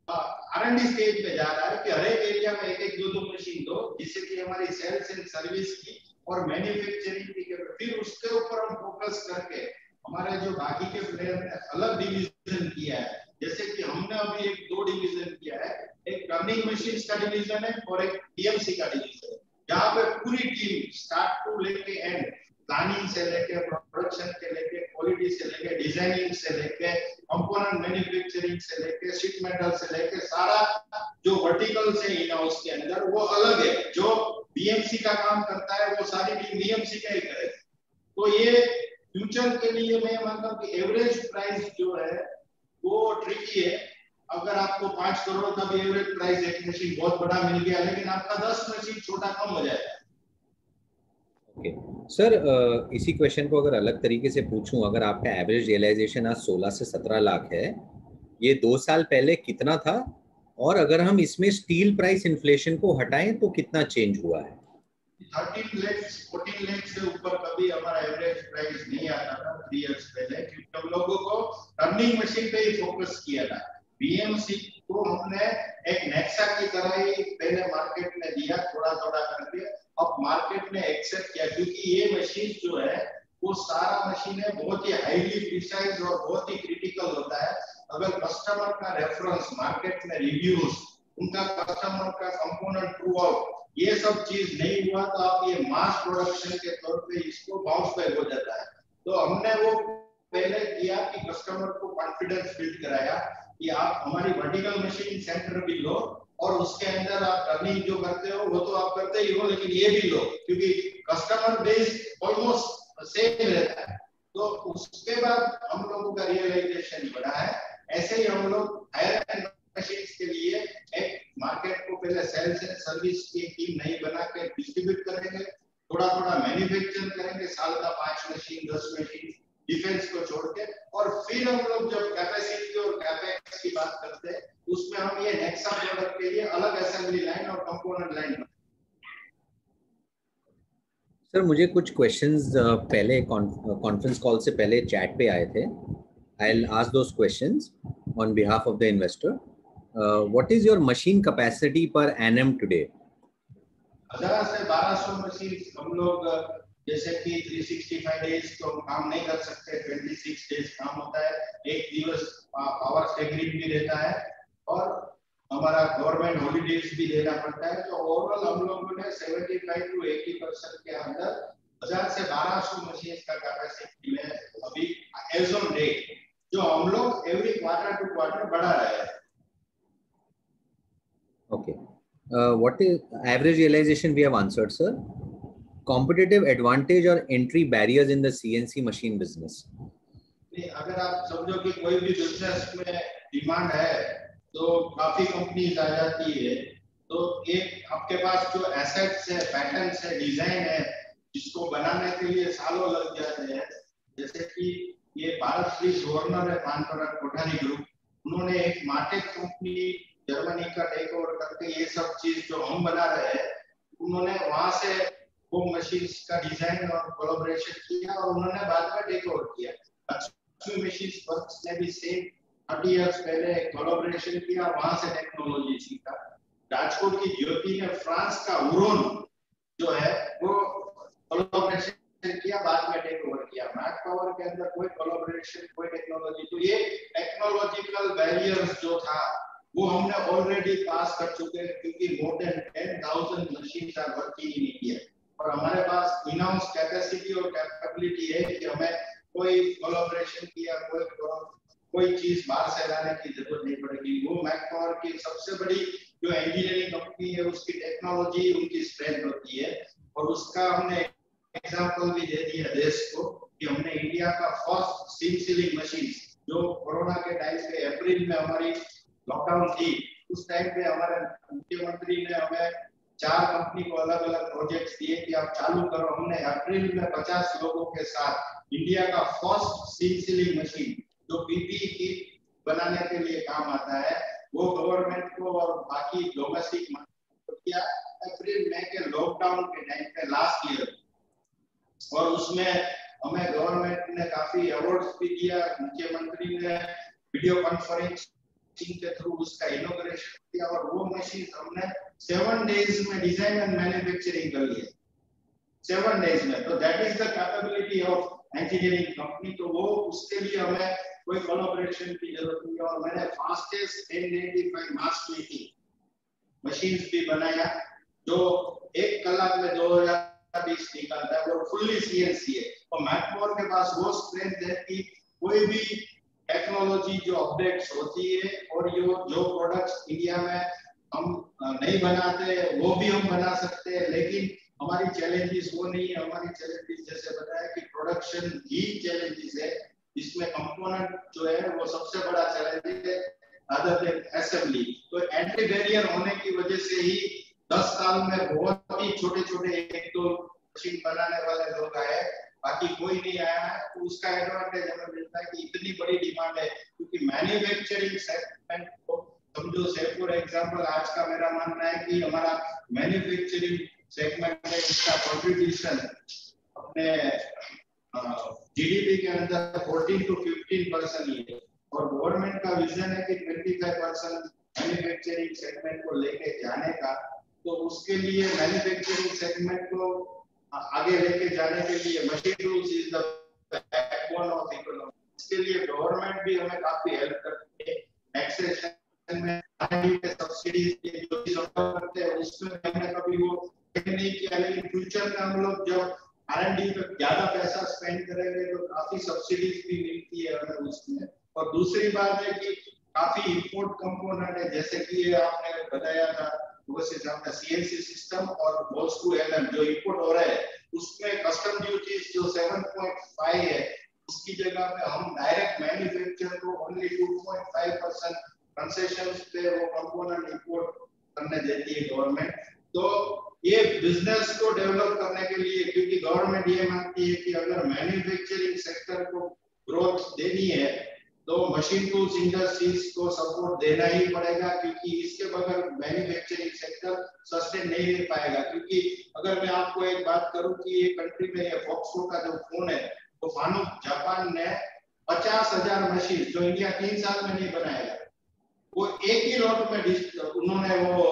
R&D स्टेज पे जा रहा है कि हर एक एरिया में एक एक दो मशीन दो, जिससे कि हमारी सेल्स एंड सर्विस की और मैन्युफैक्चरिंग की, फिर उसके ऊपर हम फोकस करके हमारे जो बाकी के प्लेयर ने अलग डिवीजन किया है। जैसे कि हमने अभी एक 2 डिवीजन किया है, एक टर्निंग मशीन का डिवीजन है और एक PMC का डिवीजन है, जहाँ पे पूरी टीम स्टार्ट टू लेके एंड प्लानिंग से लेके प्रोडक्शन के लेके क्वालिटी से लेके डिजाइनिंग से लेके कंपोनेंट मैन्युफैक्चरिंग से लेके शीट मेटल से लेके सारा जो वर्टिकल से इन हाउस के अंदर वो अलग है। जो BMC का काम करता है वो सारी टीम BMC का ही करेगी। तो ये फ्यूचर के लिए मैं मानता हूँ कि एवरेज प्राइस जो है वो ट्रिकी है। अगर आपको 5 करोड़ का भी एवरेज प्राइस एक मशीन बहुत बड़ा मिल गया, लेकिन आपका 10 मशीन छोटा कम हो जाएगा। ओके सर, इसी क्वेश्चन को अगर अलग तरीके से पूछूं, अगर आपका एवरेज रियलाइजेशन आज 16 से 17 लाख है, ये 2 साल पहले कितना था? और अगर हम इसमें स्टील प्राइस इन्फ्लेशन को हटाएं तो कितना चेंज हुआ है? 13 लाख 14 लाख से ऊपर कभी हमारा एवरेज प्राइस नहीं आता था 3 इयर्स पहले, क्योंकि हम लोगों को टर्निंग मशीन पे ही फोकस किया था। BMC को हमने एक नेक्सा की तरह ही पहले मार्केट में दिया, थोड़ा थोड़ा करके। अब मार्केट ने एक्सेप्ट किया, क्योंकि ये मशीन जो है वो सारा मशीन है बहुत ही हाईली प्रिसाइज और बहुत ही क्रिटिकल होता है। अगर कस्टमर का रेफरेंस मार्केट में रिव्यूज, उनका कस्टमर का कंपोनेंट ट्रू आउट, ये सब चीज नहीं हुआ तो आप ये मास प्रोडक्शन के तौर पे इसको बाउंस बैक हो जाता है। तो हमने वो पहले किया कि कस्टमर को कॉन्फिडेंस बिल्ड कराया कि आप हमारी वर्टिकल मशीन सेंटर भी लो और उसके अंदर आप टर्निंग जो करते हो वो तो आप करते ही हो, लेकिन ये भी लो, क्योंकि कस्टमर बेस ऑलमोस्ट सेम रहता है। तो उसके बाद हम लोगों का रियलाइजेशन बढ़ा है। ऐसे ही हम लोग हायर एंड मशीन्स के लिए एक मार्केट को पहले सेल्स एंड सर्विस की टीम नहीं बना के डिस्ट्रीब्यूट करेंगे, थोड़ा थोड़ा मैन्युफैक्चर करेंगे, साल का 5 मशीन 10 मशीन डिफेंस को छोड़ के, और फिर हम लोग जब कैपेसिटी और कैपेक्स की बात करते हैं उसमें हम ये नेक्सा प्रोडक्ट के लिए अलग असेंबली लाइन और कंपोनेंट लाइन। सर मुझे कुछ क्वेश्चंस पहले कॉन्फ्रेंस कॉल से पहले चैट पे आए थे। I'll ask those questions on behalf of the investor. What is your machine capacity per annum today? 1000 से 1200 मशीन हम लोग, जैसे कि 365 डेज तो काम नहीं कर सकते, 26 डेज काम होता है, एक दिवस पावर स्टेगरिंग भी रहता है और हमारा गवर्नमेंट हॉलीडेज भी देना पड़ता है। तो ओवरऑल हम लोगों ने 75 to 80% के अंदर 1000 से 1200 मशीन का कैपेसिटी में अभी एज ऑन डेट, जो हम लोग एवरी क्वार्टर टू क्वार्टर बढ़ा रहे हैं। Okay. What is average realization? We have answered, sir. Competitive advantage or entry barriers in the CNC machine business? अगर आप समझो कि कोई भी बिजनेस में डिमांड है तो काफी कंपनीज आ जाती है, तो एक आपके पास जो एसेट्स है, पैटर्न्स है, डिजाइन है, जिसको बनाने के लिए सालों लग जाते हैं। जैसे कि ये भारत स्विस गवर्नर है पानपराग कोठारी ग्रुप, उन्होंने एक मार्केट कंपनी जर्मनी का टेक ओवर करके ये सब चीज जो हम बना रहे हैं, उन्होंने वहां से वो मशीन्स का डिजाइन और कोलैबोरेशन किया और उन्होंने बाद में टेक ओवर किया। अच्छी मशीन्स वर्क्स ने भी सेम 30 इयर्स पहले कोलैबोरेशन किया, वहां से टेक्नोलॉजी सीखा। राजकोट की ज्योति ने फ्रांस का उरोन जो है वो कोलैबोरेशन किया, बाद में टेक ओवर किया। मैक पावर के अंदर कोई कोलैबोरेशन, कोई टेक्नोलॉजी, तो ये टेक्नोलॉजिकल बैरियर्स जो था वो हमने ऑलरेडी पास कर चुके हैं, क्योंकि more than 10,000 machines are working in India. और हमारे पास इन हाउस कैपेसिटी और कैपेबिलिटी है कि हमें कोई कोलैबोरेशन की या कोई चीज बाहर से लाने की जरूरत नहीं पड़ेगी। वो मैक पावर की सबसे बड़ी जो इंजीनियरिंग कंपनी है उसकी टेक्नोलॉजी उनकी स्ट्रेंथ होती है। और उसका हमने एग्जांपल भी दे दिया देश को कि हमने इंडिया का फर्स्ट सीम सीलिंग मशीन जो कोरोना के टाइम पे अप्रैल में हमारी लॉकडाउन थी उस टाइम पे हमारे मुख्यमंत्री ने हमें 4 कंपनी को अलग अलग प्रोजेक्ट्स दिए कि आप चालू करो। हमने अप्रैल में 50 लोगों के साथ इंडिया का फर्स्ट सीम सीलिंग मशीन जो पीपीई किट बनाने के लिए काम आता है वो गवर्नमेंट को और बाकी डोमेस्टिक किया अप्रैल मई के लॉकडाउन के टाइम पे लास्ट ईयर। और उसमें हमें गवर्नमेंट ने काफी अवार्ड्स भी दिया। मुख्यमंत्री ने वीडियो कॉन्फ्रेंसिंग के थ्रू उसका इनॉग्रेशन किया और वो मशीन हमने 7 डेज में डिजाइन एंड मैन्युफैक्चरिंग कर लिया 7 डेज में। तो that is the capability of engineering company. तो वो उसके लिए हमें कोई कोलैबोरेशन की जरूरत नहीं है। और मैंने फास्टेस्ट 1085 मास मेकिंग मशीन्स भी बनाया जो 1 कलाक में 2020 निकालता है और फुल्ली सीएनसी है। और मैकमोर के पास वो स्ट्रेंथ है कि कोई भी टेक्नोलॉजी जो अपडेट्स होती है और जो प्रोडक्ट्स इंडिया में हम नहीं बनाते वो भी हम बना सकते हैं। लेकिन हमारी चैलेंजेस वो नहीं है। हमारी चैलेंजेस जैसे बताया कि प्रोडक्शन ही चैलेंजेस है। इसमें कंपोनेंट जो है वो सबसे बड़ा चैलेंज है अदर देन असेंबली। तो एंट्री बैरियर होने की वजह से ही 10 साल में बहुत ही छोटे छोटे 1-2 मशीन बनाने वाले लोग आए बाकी कोई नहीं आया है। तो उसका एडवांटेज हमें मिलता है कि इतनी बड़ी डिमांड है क्योंकि मैन्युफैक्चरिंग सेगमेंट को समझो से फॉर एग्जांपल आज का मेरा मानना है कि हमारा मैन्युफैक्चरिंग सेगमेंट में इसका कंट्रीब्यूशन अपने जीडीपी के अंदर 14 to 15% ही है। और गवर्नमेंट का विजन है कि 25% मैन्युफैक्चरिंग सेगमेंट को लेके जाने का। तो उसके लिए मैन्युफैक्चरिंग सेगमेंट को आगे लेके जाने के लिए machine tools is the backbone of economy. इसके लिए गवर्नमेंट भी हमें काफी हेल्प करती है। टैक्सेशन में सब्सिडीज जो भी करते हैं उसमें हमने कभी वो नहीं किया। लेकिन फ्यूचर में हम लोग जब R&D पे ज्यादा पैसा स्पेंड करेंगे तो काफी सब्सिडीज भी मिलती है हमें उसमें। और दूसरी बात है कि काफी इंपोर्ट कंपोनेंट है जैसे कि ये आपने बताया था सीएनसी सिस्टम और बॉल स्क्रू एलएम जो इंपोर्ट हो रहा है उसमें कस्टम ड्यूटीज जो 7.5 है उसकी जगह पे हम डायरेक्ट मैन्युफैक्चर को ओनली 2.5% कंसेशंस पे वो कंपोनेंट इंपोर्ट करने देती है गवर्नमेंट। तो ये बिजनेस को डेवलप करने के लिए क्योंकि गवर्नमेंट ये मानती है कि अगर मैन्युफैक्चरिंग सेक्टर को ग्रोथ देनी है तो मशीन टूल्स इंडस्ट्रीज को सपोर्ट देना ही पड़ेगा क्योंकि इसके बगैर मैन्युफैक्चरिंग सेक्टर सस्टेन नहीं रह पाएगा। क्योंकि अगर मैं आपको एक बात करूं कि ये कंट्री में ये फॉक्सको का जो फोन है तो मानो जापान ने 50,000 मशीन जो इंडिया 3 साल में नहीं बनाएगा वो एक ही लॉट में उन्होंने वो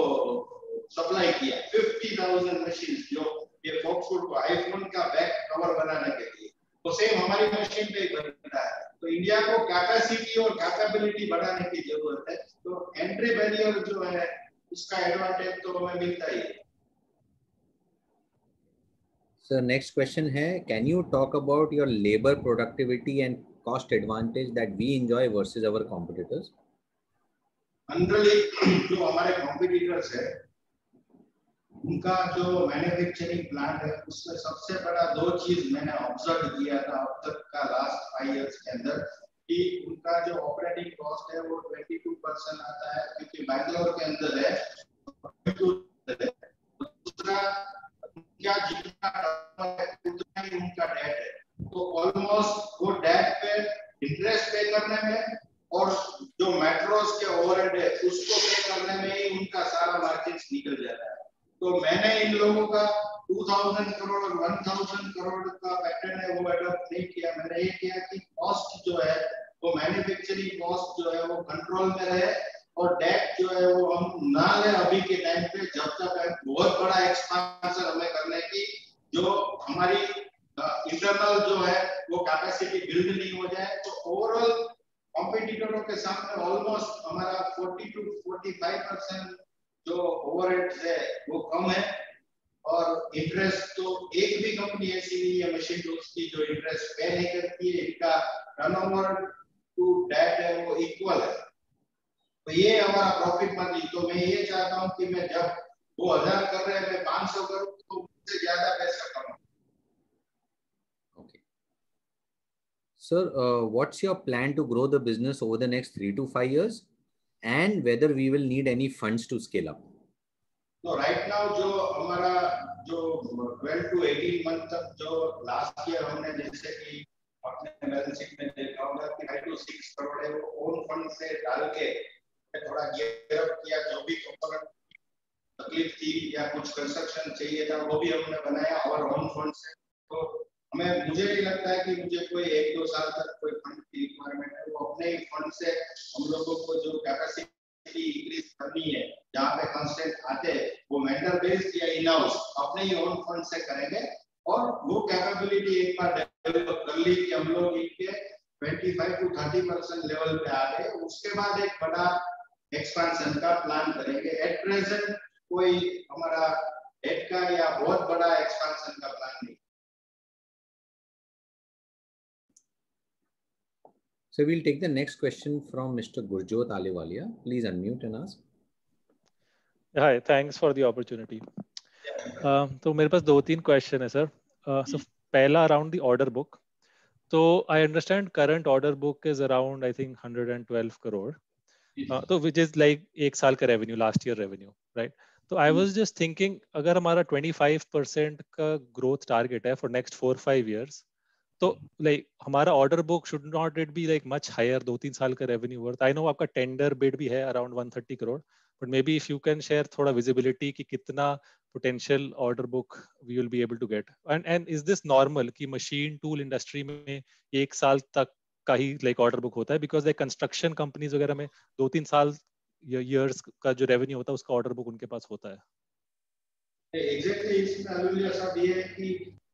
सप्लाई किया 50,000 मशीन जो ये फॉक्सको को आईफोन का बैक कवर बनाने के लिए। तो सेम हमारी मशीन पे बनता है। तो इंडिया को कैपेसिटी और कैपेबिलिटी बढ़ाने की जरूरत है। तो एंट्री बैरियर जो है उसका एडवांटेज तो हमें मिलता ही है। सर नेक्स्ट क्वेश्चन है can you talk about your labour productivity and cost advantage that we enjoy versus our competitors? Generally जो हमारे कॉम्पिटिटर्स है उनका जो मैन्युफैक्चरिंग प्लांट है उसमें सबसे बड़ा 2 चीज मैंने ऑब्जर्व किया था अब तक का लास्ट 5 इयर्स के अंदर कि उनका जो ऑपरेटिंग कॉस्ट है वो 22% आता है क्योंकि बैंगलोर के अंदर है। दूसरा क्या जितना उतना ही उनका डेट है तो ऑलमोस्ट वो डेट पे इंटरेस्ट पे करने में और जो मेट्रोस के ओवरहेड है उसको पे करने में ही उनका सारा मार्जिन निकल जाता है। तो मैंने इन लोगों का 2000 करोड़ और 1000 करोड़ का पैटर्न है वो अडॉप्ट नहीं किया। मैंने ये किया कि कॉस्ट जो है वो मैन्युफैक्चरिंग कॉस्ट जो है वो कंट्रोल में रहे और डेट जो है वो हम ना ले अभी के टाइम पे जब तक बहुत बड़ा एक्सपेंशन हमें करने की जो हमारी इंटरनल जो है वो कैपेसिटी बिल्ड नहीं हो जाए। तो ओवरऑल कॉम्पिटिटरों के सामने ऑलमोस्ट हमारा 40 to 45% जो ओवरहेड्स है वो कम है और इंटरेस्ट तो एक भी कंपनी ऐसी नहीं है मशीन टूल्स की जो इंटरेस्ट पे नहीं करती है। इनका टर्नओवर टू डेट है वो इक्वल है। तो ये हमारा प्रॉफिट मार्जिन। तो मैं ये चाहता हूँ कि मैं जब 2000 कर रहे हैं मैं 500 करूँ तो मुझसे ज्यादा पैसा कमाऊं। Okay. Sir, what's your plan to grow the business over the next 3 to 5 years, and whether we will need any funds to scale up? तो राइट नाउ जो हमारा जो 12 to 18 मंथ तक जो लास्ट ईयर हमने जैसे कि अपने बैलेंस शीट में देखा होगा कि 5 to 6 करोड़ है वो ओन फंड से डाल के थोड़ा गियर अप किया। जो भी कंपोनेंट तकलीफ थी या कुछ कंस्ट्रक्शन चाहिए था वो भी हमने बनाया और ओन फंड से। तो हमें मुझे नहीं लगता है कि मुझे कोई 1-2 साल तक कोई फंड की रिक्वायरमेंट है। वो अपने ही फंड से हम लोगों को जो कैपेसिटी इंक्रीज करनी है जहाँ पे कंस्टेंट आते हैं वो वेंडर बेस्ड या इन हाउस अपने ही ओन फंड से करेंगे। और वो कैपेबिलिटी एक बार डेवलप कर ली कि हम लोग इनके 25 to 30% लेवल पे आ गए, उसके बाद एक बड़ा एक्सपेंशन का प्लान करेंगे। एट प्रेजेंट कोई हमारा डेट का या बहुत बड़ा एक्सपेंशन का प्लान नहीं। So we'll take the next question from Mr. Gurjot Ahluwalia. Please unmute and ask. Hi, thanks for the opportunity. तो मेरे पास 2-3 क्वेश्चन है सर। So पहला अराउंड द ऑर्डर बुक। तो I understand current order book is around I think 112 crore, तो विच इज लाइक 1 साल का revenue, last year revenue, right? तो आई वाज जस्ट थिंकिंग अगर हमारा 25% का ग्रोथ टारगेट है फॉर नेक्स्ट 4-5 years, तो लाइक हमारा order book should not it be like much higher 2-3 साल का रेवेन्यू वर्थ? आई नो आपका टेंडर बिड भी है around 130 crore, but may be if you can share थोड़ा विजिबिलिटी कि कितना potential order book we will be able to get. And is this normal कि मशीन टूल इंडस्ट्री में 1 साल तक का ही लाइक ऑर्डर बुक होता है? बिकॉज लाइक कंस्ट्रक्शन कंपनीज वगैरह में 2-3 साल ईयर्स का जो रेवेन्यू होता है उसका ऑर्डर बुक उनके पास होता है। एग्जैक्टली इसमें अलूलिया सब ये है कि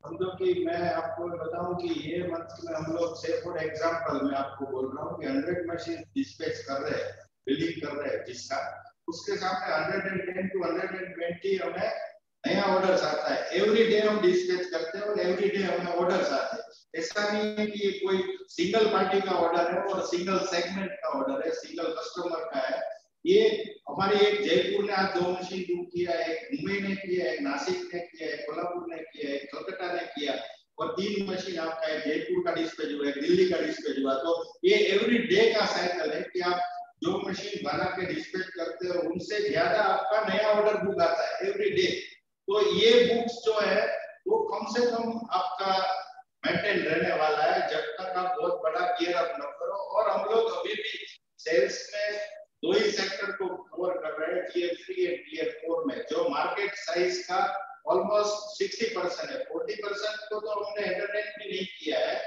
हम लोग की मैं आपको बताऊं कि ये मंथ में हम लोग से फॉर एग्जांपल मैं आपको बोल रहा हूँ कि 100 मशीन डिस्पैच कर रहे हैं, बिलिंग कर रहे हैं, जिसका उसके सामने 110 to 120 हमें नया ऑर्डर्स आता है। एवरी डे हम डिस्पैच करते हैं और एवरी डे हमें ऑर्डर्स आते हैं। ऐसा नहीं है कि ये कोई सिंगल पार्टी का ऑर्डर है और सिंगल सेगमेंट का ऑर्डर है, सिंगल कस्टमर का है। ये हमारी एक जयपुर ने आज 2 मशीन बुक किया है, एक मुंबई ने किया है, एक नासिक ने किया है, कोल्हापुर ने किया है, कलकत्ता ने किया और 3 मशीन आपका है जयपुर का डिस्पैच हुआ है, दिल्ली का डिस्पैच हुआ। तो ये एवरी डे का साइकिल है कि आप जो मशीन बना के डिस्पैच करते हो उनसे ज्यादा आपका नया ऑर्डर बुक आता है एवरी डे। तो ये बुक्स जो है वो कम से कम आपका मेंटेन रहने वाला है जब तक आप बहुत बड़ा गियर अप न करो। और हम लोग अभी भी सेल्स में 2 ही सेक्टर को कवर कर रहे हैं, टियर 3 और टियर 4 में, जो मार्केट साइज का ऑलमोस्ट 60% है। 40% को तो हमने एंटरटेन भी नहीं किया है,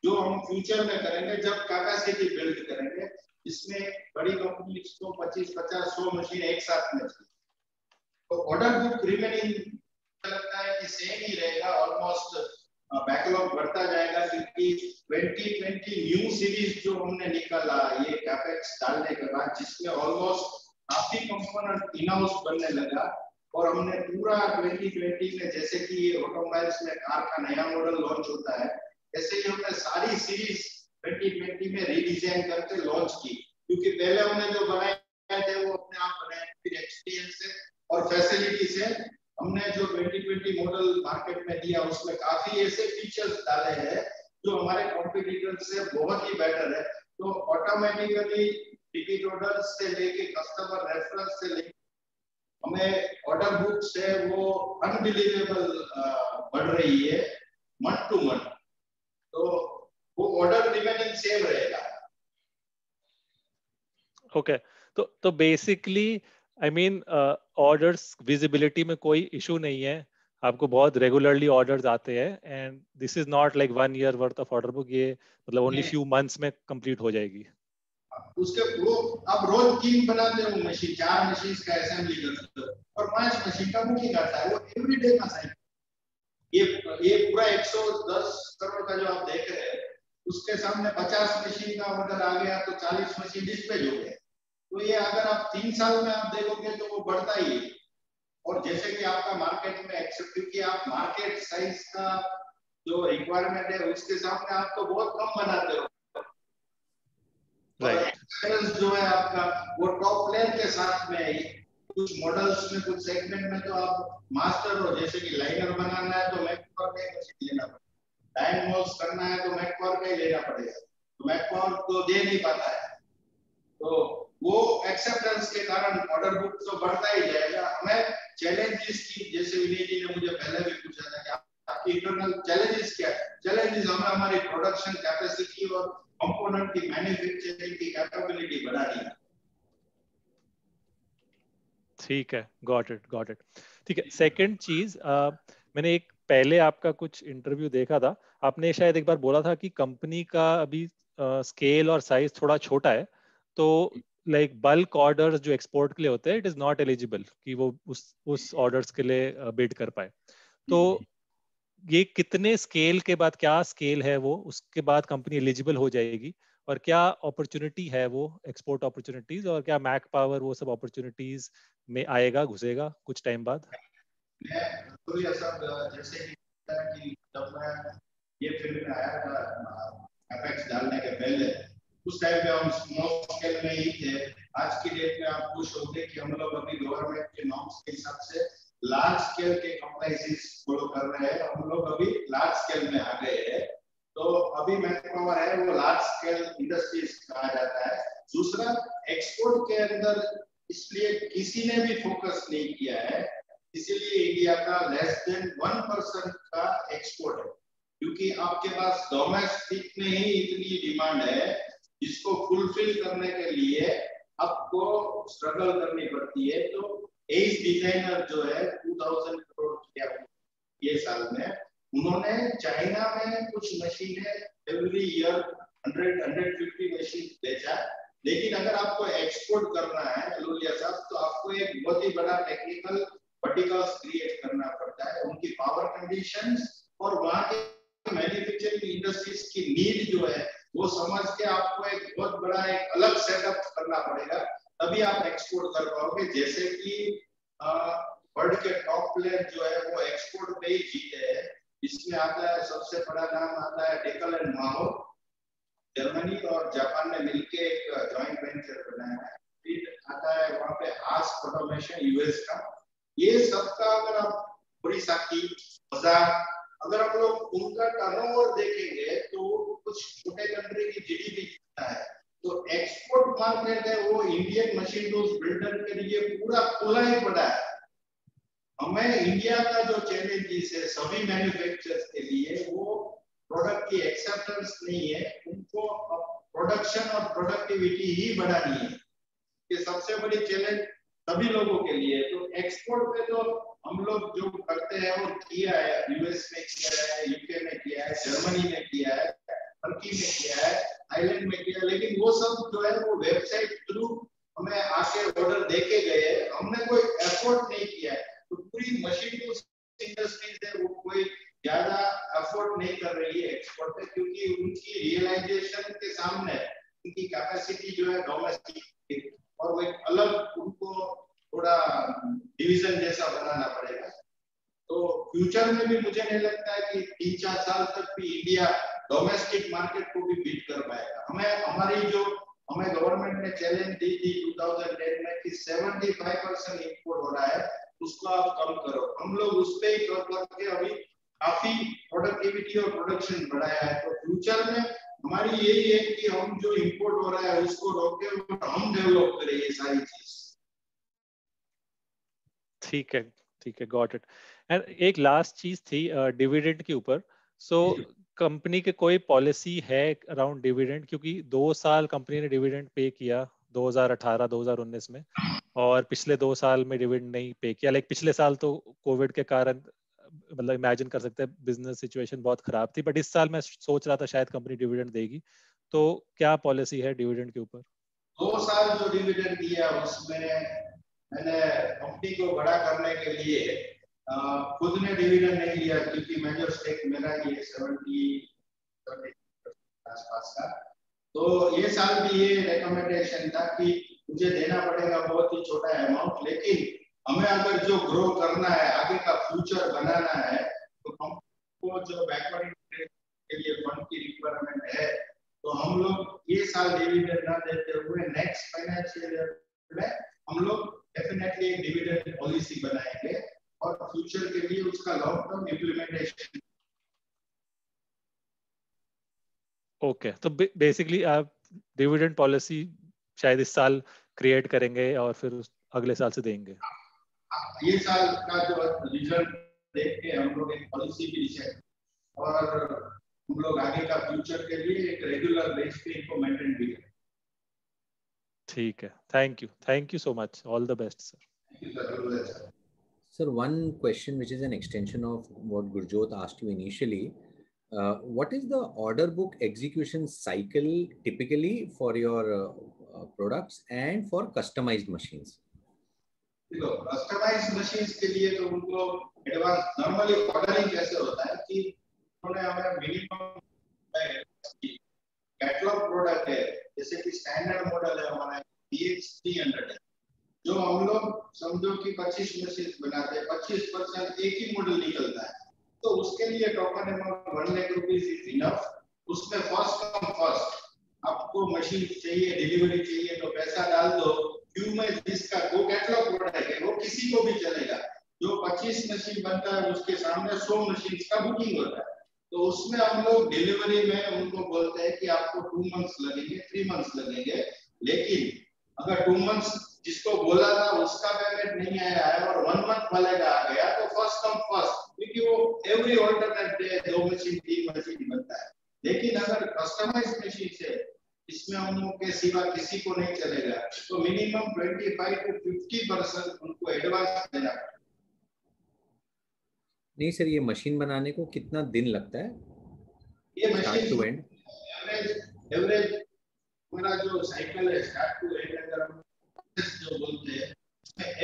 जो हम फ्यूचर में करेंगे जब कैपेसिटी बिल्ड करेंगे। इसमें बड़ी कंपनी को 25-50-100 मशीन एक साथ में चाहिए। तो ऑर्डर बुक रिमेनिंग लगता है कि सेम ही रहेगा, ऑलमोस्ट बैकलॉग बढ़ता जाएगा क्योंकि 2020 न्यू सीरीज जो हमने निकाला ये कैपेक्स डालने के बाद, जिसमें ऑलमोस्ट काफी कंपोनेंट इन हाउस बनने लगा। और हमने पूरा 2020 में जैसे कि ऑटोमोबाइल्स में कार का नया मॉडल लॉन्च होता है, ऐसे ही हमने सारी सीरीज 2020 में रीडिजाइन करके लॉन्च की। क्योंकि पहले हमने जो बनाए थे वो अपने आप बनाए, फिर एक्सपीरियंस से और फैसिलिटी से हमने जो 2020 मॉडल मार्केट में दिया उसमें काफी ऐसे फीचर्स डाले हैं जो हमारे कॉम्पिटिटर से बहुत ही बेटर है। तो ऑटोमेटिकली टिकट ऑर्डर से लेके कस्टमर रेफरेंस से लेके हमें ऑर्डर बुक से वो अनबिलीवेबल बढ़ रही है मंथ टू मंथ। तो वो ऑर्डर रिमेनिंग सेम रहेगा। ओके, तो basically I mean orders visibility में कोई इशू नहीं है, आपको बहुत रेगुलरली ऑर्डर्स आते हैं and this is not like 1 year worth of order book, ये मतलब ओनली फ्यू मंथ्स में कंप्लीट हो जाएगी। उसके वो आप रोज 3 बनाते हो मशीन, 4 मशीन का असेंबली करते हो और 5 मशीन का बुकिंग आता है, वो एवरीडे का साइकिल। ये पूरा 110 करोड़ का जो आप देख रहे हैं उसके सामने 50 मशीन का ऑर्डर आ गया तो 40 मशीन डिस्पैच हो गए। तो ये अगर आप 3 साल में आप देखोगे तो वो बढ़ता ही है। और जैसे कि आपका मार्केट में एक्सेप्ट, क्योंकि आप मार्केट साइज का जो रिक्वायरमेंट है उसके सामने आप तो बहुत कम बनाते हो, राइट, एक्सपीरियंस जो है आपका वो टॉप प्लेयर के साथ में है। कुछ मॉडल्स में, कुछ सेगमेंट में तो आप मास्टर हो, जैसे कि लाइनर बनाना है तो मैकपावर का ही मशीन लेना पड़ेगा, डाइन मॉल्स करना है तो मैकपावर का ही लेना पड़ेगा, तो मैकपावर तो दे नहीं पाता है। तो वो एक्सेप्टेंस के कारण ऑर्डर बुक तो बढ़ता ही जाएगा। हमें चैलेंजेस की, जैसे विनय जी ने मुझे पहले भी पूछा था कि आपकी इंटरनल चैलेंजेस क्या है। चैलेंजेस हमें हमारी प्रोडक्शन कैपेसिटी और कंपोनेंट की मैन्युफैक्चरिंग की कैपेबिलिटी बढ़ानी है। ठीक है, गॉट इट। ठीक है, सेकंड चीज, मैंने एक पहले आपका कुछ इंटरव्यू देखा था, आपने शायद एक बार बोला था कि कंपनी का अभी स्केल और साइज थोड़ा छोटा है, तो लाइक बल्क ऑर्डर्स जो एक्सपोर्ट के लिए होते हैं, इट इज नॉट एलिजिबल कि वो उस ऑर्डर्स के लिए बिड कर पाए। तो ये कितने स्केल के बाद, क्या स्केल है वो, उसके बाद कंपनी एलिजिबल हो जाएगी, और क्या अपॉर्चुनिटी है वो एक्सपोर्ट अपॉर्चुनिटीज, और क्या मैक पावर वो सब अपॉर्चुनिटीज में आएगा, घुसेगा कुछ टाइम बाद? मैं तो ये सब, जैसे कि जब मैं ये फील्ड में आया था एपेक्स डालने के पहले, उस टाइम पे हम स्मॉल स्केल में ही थे। आज की डेट में आप खुश होंगे कि हम लोग अभी गवर्नमेंट के नॉर्म्स के हिसाब से लार्ज स्केल के कंप्लाइंसेस फॉलो कर रहे हैं। हम लोग अभी लार्ज स्केल में आ गए हैं, तो अभी मैक पावर है वो लार्ज स्केल इंडस्ट्रीज कहा जाता है। दूसरा, एक्सपोर्ट के अंदर इसलिए किसी ने भी फोकस नहीं किया है, इसीलिए इंडिया का लेस देन 1% का एक्सपोर्ट है, क्योंकि आपके पास डोमेस्टिक में ही इतनी डिमांड है, जिसको फुलफिल करने के लिए आपको स्ट्रगल करनी पड़ती है। तो एज डिजाइनर जो है 2000 करोड़ किया ये साल में, उन्होंने चाइना में कुछ मशीनें एवरी ईयर 100-150 मशीन बेचा। लेकिन अगर आपको एक्सपोर्ट करना है लोलिया साहब, तो आपको एक बहुत ही बड़ा टेक्निकल वर्टिकल्स क्रिएट करना पड़ता है, उनकी पावर कंडीशंस और वहां के मैन्युफैक्चरिंग इंडस्ट्रीज की नीड जो है वो समझ के आपको एक बहुत बड़ा एक अलग सेटअप करना पड़ेगा, तभी आप एक्सपोर्ट कर पाओगे। जैसे कि वर्ल्ड के टॉप प्लेयर जो है वो एक्सपोर्ट पे ही जीते हैं। इसमें आता है, सबसे बड़ा नाम आता है डेकल एंड माहो, जर्मनी और जापान ने मिलकर एक जॉइंट वेंचर बनाया है। फिर आता है वहां पे आस्क ऑटोमेशन यूएस का। ये सबका अगर आप ओडिशा की मजाक, अगर आप लोग उनका टर्नओवर देखेंगे तो कुछ छोटे कंट्री की जीडीपी जितना है। तो एक्सपोर्ट मार्केट है वो इंडियन मशीन टूल्स बिल्डर के लिए पूरा खुला ही पड़ा है। हमें इंडिया का जो चैलेंजेस है सभी मैन्युफैक्चरर्स के लिए, वो प्रोडक्ट की एक्सेप्टेंस नहीं है, उनको प्रोडक्शन और प्रोडक्टिविटी ही बढ़ानी है। ये सबसे बड़ी चैलेंज सभी लोगों के लिए। तो एक्सपोर्ट पे तो हम लोग जो करते हैं वो किया है, यूएस में किया है, यूके में किया है, जर्मनी में किया है, टर्की में किया है, थाईलैंड में किया है, लेकिन वो सब जो है वो वेबसाइट थ्रू हमें आके ऑर्डर देके गए, हमने कोई एफर्ट नहीं किया है। तो पूरी मशीन इंडस्ट्रीज है वो कोई ज्यादा एफर्ट नहीं कर रही है एक्सपोर्ट पे, क्योंकि उनकी रियलाइजेशन के सामने उनकी कैपेसिटी जो है डोमेस्टिक, और वो एक अलग उनको थोड़ा डिवीजन जैसा बनाना पड़ेगा। तो फ्यूचर में भी मुझे नहीं लगता है कि 3-4 साल तक भी इंडिया डोमेस्टिक मार्केट को भी बीट कर पाएगा। हमें गवर्नमेंट ने चैलेंज दी थी 2010 में कि 75% इंपोर्ट हो रहा है, उसको आप कम करो। हम लोग उस पे ही करके अभी काफी प्रोडक्टिविटी और प्रोडक्शन बढ़ाया है। तो फ्यूचर में हमारी यही है कि हम जो इंपोर्ट हो रहा है उसको रोके और हम डेवलप करें ये सारी चीज। ठीक है, गॉट इट। एंड एक लास्ट चीज थी डिविडेंड के ऊपर। सो कंपनी के कोई पॉलिसी है अराउंड डिविडेंड, क्योंकि 2 साल कंपनी ने डिविडेंड पे किया 2018-2019 में, और पिछले 2 साल में डिविडेंड नहीं पे किया। लाइक पिछले साल तो कोविड के कारण, मतलब इमेजिन कर सकते हैं बिजनेस सिचुएशन बहुत खराब थी, बट इस साल मैं सोच रहा था शायद कंपनी डिविडेंड देगी। तो क्या पॉलिसी है डिविडेंड के ऊपर? 2 साल जो डिविडेंड दिया उसमें मैंने कंपनी को बड़ा करने के लिए खुद ने डिविडेंड नहीं लिया, क्योंकि मेजर स्टेक मेरा ही है 70 आसपास का। तो ये साल भी ये रिकमेंडेशन था कि मुझे देना पड़ेगा बहुत ही छोटा अमाउंट, लेकिन हमें अगर जो ग्रो करना है, आगे का फ्यूचर बनाना है, तो हमको जो बैकवर्ड के लिए फंड की रिक्वायरमेंट है, तो हम लोग ये साल डिविडेंड ना देते हुए नेक्स्ट फाइनेंशियल ईयर में हम लोग डेफिनेटली एक डिविडेंड पॉलिसी बनाएंगे और फ्यूचर के लिए उसका लॉन्ग टर्म इम्प्लीमेंटेशन। ओके, तो बेसिकली आप डिविडेंड पॉलिसी शायद इस साल क्रिएट करेंगे और फिर अगले साल से देंगे। ये साल का जो रिजल्ट देख के हम लोग एक पॉलिसी भी डिसाइड और हम लोग आगे का फ्यूचर के लिए एक रेगुलर बेस पे इनको मेंटेन भी करें। ठीक है, thank you so much, all the best sir. Thank you sir. Sir, one question which is an extension of what Gurjot asked you initially. What is the order book execution cycle typically for your products and for customized machines? देखो, कस्टमाइज्ड मशीन्स के लिए तो उनको एडवांस नॉर्मली ऑर्डरिंग कैसे होता है कि उन्होंने हमें मिनिमम कैटलॉग प्रोडक्ट है, जैसे कि स्टैंडर्ड मॉडल है हमारा DX 300 है, जो हम लोग समझो कि 25 मशीन बनाते हैं, 25% एक ही मॉडल निकलता है, तो उसके लिए token amount 1 lakh rupees is enough. उसमें फर्स्ट कम फर्स्ट, आपको मशीन चाहिए, डिलीवरी चाहिए तो पैसा डाल दो, क्यों में जिसका वो कैटलॉग प्रोडक्ट है वो किसी को भी चलेगा। जो 25 मशीन बनता है उसके सामने 100 मशीन का बुकिंग होता है, तो उसमें हम लोग डिलीवरी में उनको बोलते हैं कि आपको 2 मंथ्स लगेंगे, 3 मंथ्स लगेंगे, लेकिन अगर 2 मंथ्स जिसको बोला था उसका पेमेंट नहीं आया है और 1 मंथ वाले का आ गया, तो फर्स्ट कम फर्स्ट, क्योंकि वो every alternate day 2 machine 3 machine बनता है। लेकिन अगर कस्टमाइज्ड मशीन से इसमें उनके सिवा किसी को नहीं चलेगा, तो मिनिमम 25 to 50% उनको एडवांस देना पड़ेगा। नहीं सर, ये मशीन बनाने को कितना दिन लगता है? ये स्टार्ट टू एंड एवरेज हमारा जो साइकिल है स्टार्ट टू एंड, अगर हम जो बोलते हैं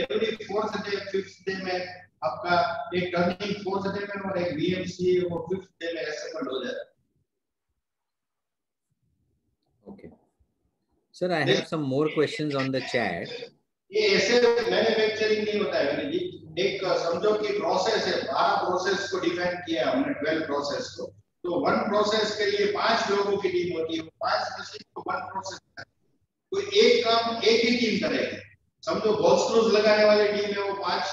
every 4th day 5th day में आपका एक टर्निंग 4th डे में और एक VMC वो 5th डे में असेंबल हो जाता है। Okay. Sir, I have some more questions on the chat. ये ऐसे मैन्युफैक्चरिंग नहीं होता है जी, एक समझो कि प्रोसेस है, 12 प्रोसेस को डिफाइन किया हमने, 12 प्रोसेस को, तो 1 प्रोसेस के लिए 5 लोगों की टीम होती है, 5 मशीन को 1 प्रोसेस, कोई एक काम एक ही टीम करेगी। समझो बॉल स्क्रूज लगाने वाली टीम है, वो 5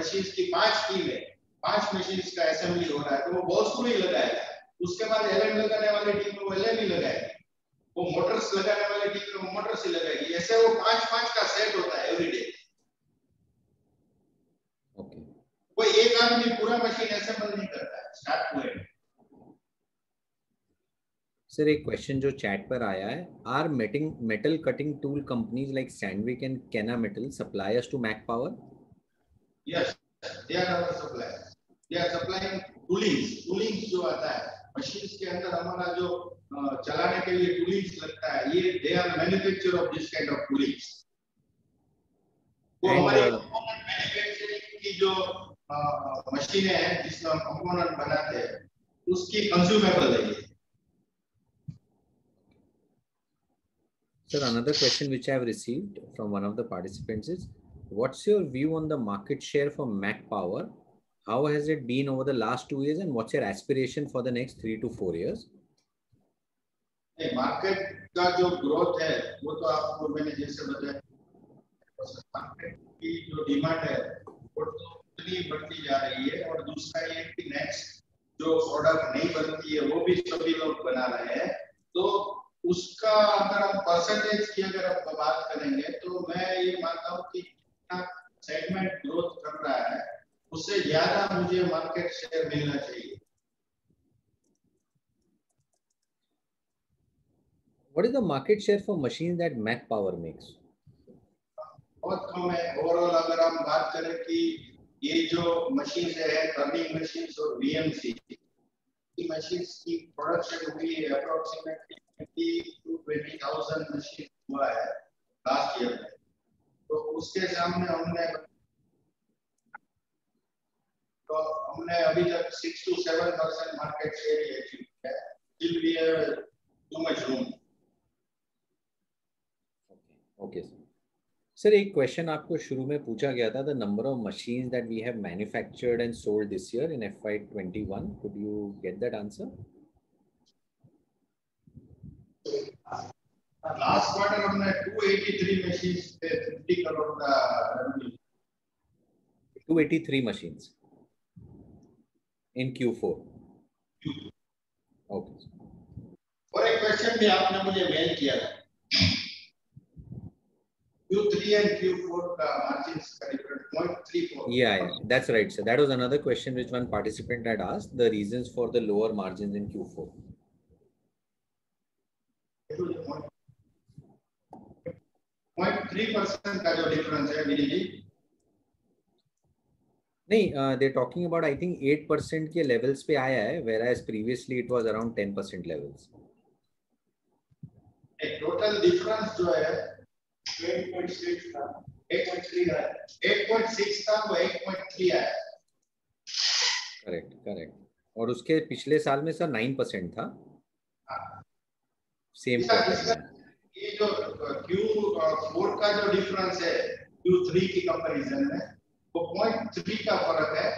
मशीन्स की 5 टीम है, 5 मशीन्स का असेंबली हो रहा है, तो वो बॉल स्क्रू ही लगाएगा। उसके बाद एलएम लगाने वाली टीम में वो एलएम ही लगाएगी, वो मोटर्स लगाने वाली टीम में वो मोटर्स ही लगाएगी। ऐसे वो 5-5 का सेट होता है एवरीडे। Okay. कोई एक आदमी पूरा मशीन असेंबल नहीं करता है स्टार्ट टू एंड। सर, एक क्वेश्चन जो चैट पर आया है, are metal cutting tool companies like Sandvik and Kennametal suppliers to Mac Power? Yes, they are our supplier, they are supplying toolings जो आता है मशीन्स के अंदर, हमारा जो चलाने के लिए टूलिंग्स लगता है, ये they are manufacturer of this kind of toolings. वो हमारी कंपोनेंट मैन्युफैक्चरिंग की जो मशीनें हैं जिसमें हम कंपोनेंट बनाते हैं, उसकी कंज्यूमेबल है ये। Sir, another question which I have received from one of the participants is, what's your view on the market share for Mac Power? How has it been over the last 2 years and what's your aspiration for the next 3 to 4 years? Market का जो ग्रोथ है वो तो आपको मैंने जैसे बताया, मार्केट की जो डिमांड है वो तो इतनी बढ़ती जा रही है, और दूसरा ये कि नेक्स्ट जो प्रोडक्ट नहीं बनती है वो भी सभी लोग बना रहे हैं, तो उसका अगर हम परसेंटेज की अगर आप बात करेंगे तो मैं ये मानता हूँ कि सेगमेंट ग्रोथ कर रहा है, उससे ज्यादा मुझे मार्केट शेयर मिलना चाहिए। What is the market share for machines that Mac Power makes? बहुत कम है ओवरऑल। अगर हम बात करें कि ये जो मशीन है टर्निंग मशीन और VMC की मशीन्स की प्रोडक्शन हुई है अप्रोक्सीमेटली 20 to 20,000 मशीन हुआ है लास्ट ईयर में, तो उसके सामने हमने अभी तक 6 to 7% market share he achieve किया है। Still we have too much room. Okay, sir. Sir एक क्वेश्चन आपको शुरू में पूछा गया था, the number of machines that we have manufactured and sold this year in FY21, could you get that answer? Last quarter हमने 283 मशीन्स पे 50 करोड़ का revenue. 283 machines in Q4. Okay. और एक क्वेश्चन भी आपने मुझे मेल किया था, Q3 and Q4 का margins का difference 0.34. Yeah, that's right, sir. That was another question which one participant had asked, the reasons for the lower margins in Q4. 0.3% का जो difference है गिरी जी। नहीं, they're talking about I think 8% के levels पे आया है, whereas previously it was around 10% levels. Total difference जो है 8.6 था, 8.3 है, 8.6 था वो 8.3 आया। करेक्ट। और उसके पिछले साल में सर 9% था, सेम क्वार्टर। ये जो Q4 का जो डिफरेंस है Q3 की कंपैरिजन में वो 0.3 का फर्क है।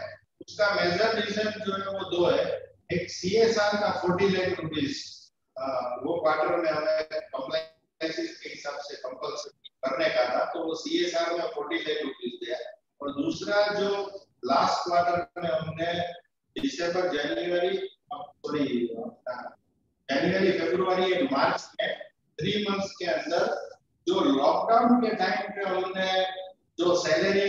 उसका मेजर रीजन जो है वो दो है, एक CSR का 40 लाख रुपीस वो क्वार्टर में हमें कंप्लायंस के हिसाब से कंपल्सरी करने का था, तो वो CSR में 40 लाख रुपीस दिया। और दूसरा जो लास्ट क्वार्टर में हमने जनवरी फरवरी एंड मार्च में 3 मंथ्स के अंदर जो लॉकडाउन के टाइम पे हमने जो सैलरी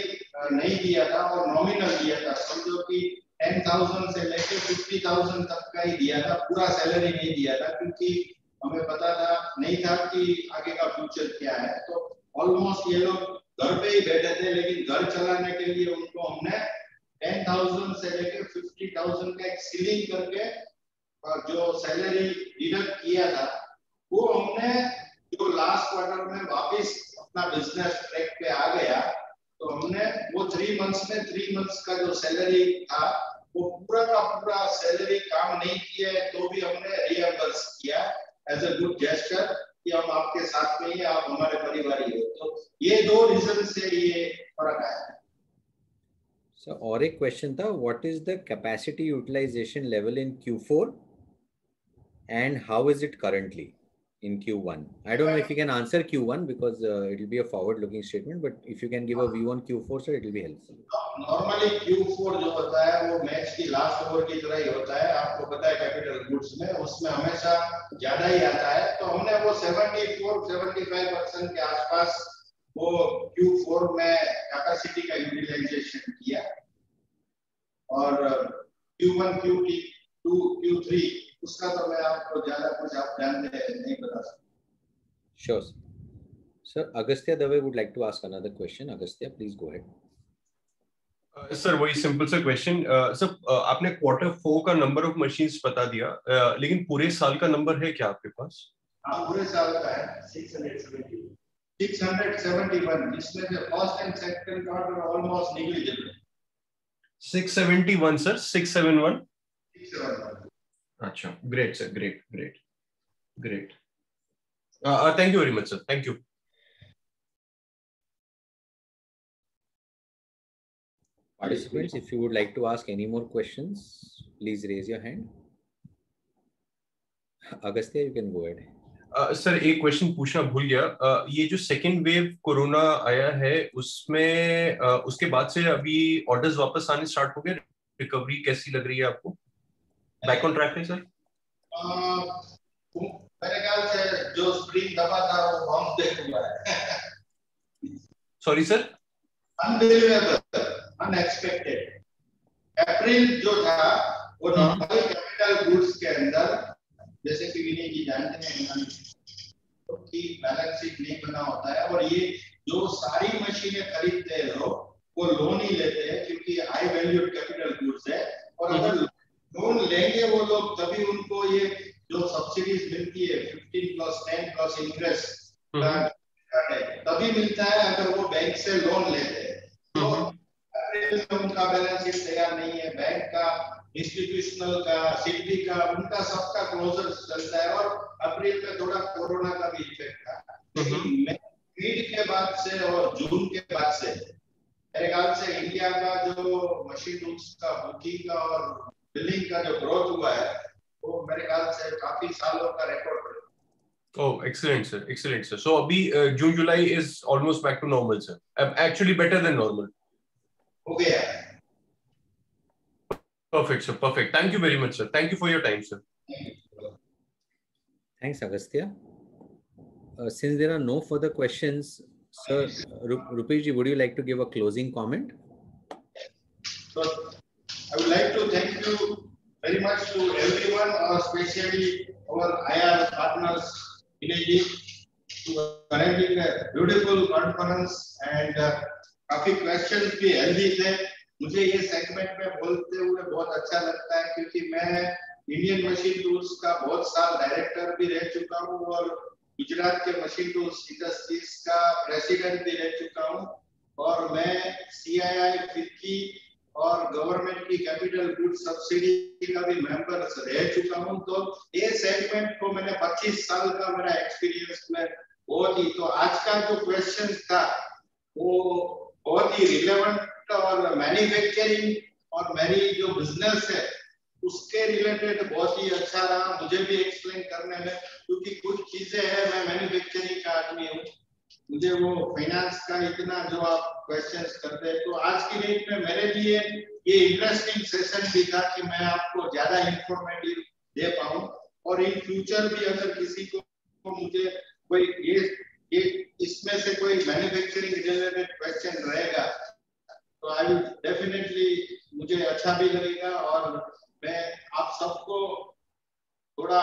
नहीं दिया था और नॉमिनल दिया था, समझो कि 10,000 से लेकर 50,000 तक का ही दिया था, पूरा सैलरी नहीं दिया था, क्योंकि हमें पता था नहीं था कि आगे का फ्यूचर क्या है। तो ऑलमोस्ट ये लोग घर पे ही बैठे थे, लेकिन घर चलाने के लिए उनको हमने 10,000 से लेकर 50,000 का एक सीलिंग करके जो सैलरी डिडक्ट किया था, वो हमने जो लास्ट क्वार्टर में वापस अपना बिजनेस ट्रैक पे आ गया, तो हमने वो 3 मंथ्स का जो सैलरी था वो पूरा का पूरा सैलरी काम नहीं किया है, तो भी हमने रिएम्बर्स किया एज अ गुड जेस्चर कि हम आपके साथ में ही, आप हमारे परिवारी हो। तो ये दो रीजन से ये फर्क आया है। So, और एक क्वेश्चन था, what is the capacity utilization level in Q4 and how is it currently in Q1? I don't know if you can answer Q1 because it will be a forward-looking statement, but if you can give a view on Q4, sir, it will be helpful. Normally Q4 जो होता है वो मैच की लास्ट ओवर की तरह ही होता है, आपको पता है कैपिटल गुड्स में उसमें हमेशा ज्यादा ही आता है। तो हमने वो 74-75% के आसपास वो Q4 में कैपेसिटी का यूटिलाइजेशन किया, और Q1 Q2 Q3 उसका तो मैं आपको ज्यादा कुछ आप जानते हैं नहीं बता सकता। Sure, sir. Agastya Dave would like to ask another question. Agastya, please go ahead. Sir वही सिंपल सा क्वेश्चन सर, आपने Q4 का नंबर ऑफ मशीन्स बता दिया, लेकिन पूरे साल का नंबर है क्या आपके पास? हाँ, पूरे साल का है 671, जिसमें से first and second quarter almost negligible. 671 sir, 671। अच्छा, great sir, great. Thank you very much sir, thank you. Participants, if you would like to ask any more questions, please raise your hand. Agastya, you can go ahead. Sir एक क्वेश्चन पूछना भूल गया, ये जो सेकेंड वेव कोरोना आया है उसमें उसके बाद से अभी ऑर्डर्स वापस आने स्टार्ट हो गए, रिकवरी कैसी लग रही है आपको? बैक ऑन ट्रैक है सर? मेरे ख्याल से जो स्प्रिंग दबा था वो बाउंस बैक हुआ है। Sorry sir? Unbelievable, unexpected. अप्रैल जो था वो नॉर्मली कैपिटल गुड्स के अंदर, जैसे कि विनय जी जानते हैं कि बैलेंस शीट नहीं बना होता है, और ये जो सारी मशीनें खरीदते हैं लोग वो लोन ही लेते हैं क्योंकि हाई वैल्यूड कैपिटल गुड्स है, और अगर लोन लेंगे वो लोग तभी उनको ये जो सब्सिडीज मिलती है 15+10+ इंटरेस्ट तभी मिलता है अगर वो बैंक से लोन लेते हैं। तो अप्रैल में उनका बैलेंस शीट तैयार नहीं है, बैंक का, इंस्टीट्यूशनल का, सिटी का, उनका सबका क्लोजर चलता है, और अप्रैल में थोड़ा कोरोना का भी इफेक्ट था। कोविड के बाद से और जून के बाद से मेरे ख्याल से इंडिया का जो मशीन टूल्स का बुकिंग का और बिलिंग का जो ग्रोथ हुआ है वो मेरे ख्याल से काफी सालों का रिकॉर्ड है। Oh, excellent, sir. Excellent, sir. So, abhi June, July is almost back to normal, sir. Actually, better than normal. हो गया। Perfect, sir. Perfect. Thank you very much, sir. Thank you for your time, sir. Thanks, Agastya. Since there are no further questions, sir, Rupesh ji, would you like to give a closing comment? So, I would like to thank you very much to everyone, especially our IR partners, Vinay, to arranging a beautiful conference and काफी questions भी healthy थे। मुझे ये segment में बोलते हुए बहुत अच्छा लगता है क्योंकि मैं इंडियन मशीन टूल्स का बहुत साल डायरेक्टर भी रह चुका हूँ और गुजरात के मशीन टूल्स इंडस्ट्रीज का प्रेसिडेंट भी रह चुका हूँ और मैं CII फिक्की और गवर्नमेंट की कैपिटल गुड्स सब्सिडी का भी मेंबर रह चुका हूं। तो ये सेगमेंट को मैंने 25 साल का मेरा एक्सपीरियंस में बहुत ही, तो आज का जो क्वेश्चन था वो बहुत ही रिलेवेंट और मैन्युफैक्चरिंग और मेरी जो बिजनेस है उसके रिलेटेड बहुत ही अच्छा रहा मुझे भी एक्सप्लेन करने में, क्योंकि कुछ चीजें हैं मैं मैन्युफैक्चरिंग का आदमी हूँ, मुझे वो फाइनेंस का इतना जो आप क्वेश्चंस करते हैं, तो आज की डेट में मेरे लिए ये इंटरेस्टिंग सेशन भी था कि मैं आपको ज्यादा इंफॉर्मेटिव दे पाऊं और इन फ्यूचर भी अगर किसी को मुझे कोई ये इसमें से कोई मैन्युफैक्चरिंग रिलेटेड क्वेश्चन रहेगा तो आई विल डेफिनेटली, मुझे अच्छा भी लगेगा और मैं आप सबको थोड़ा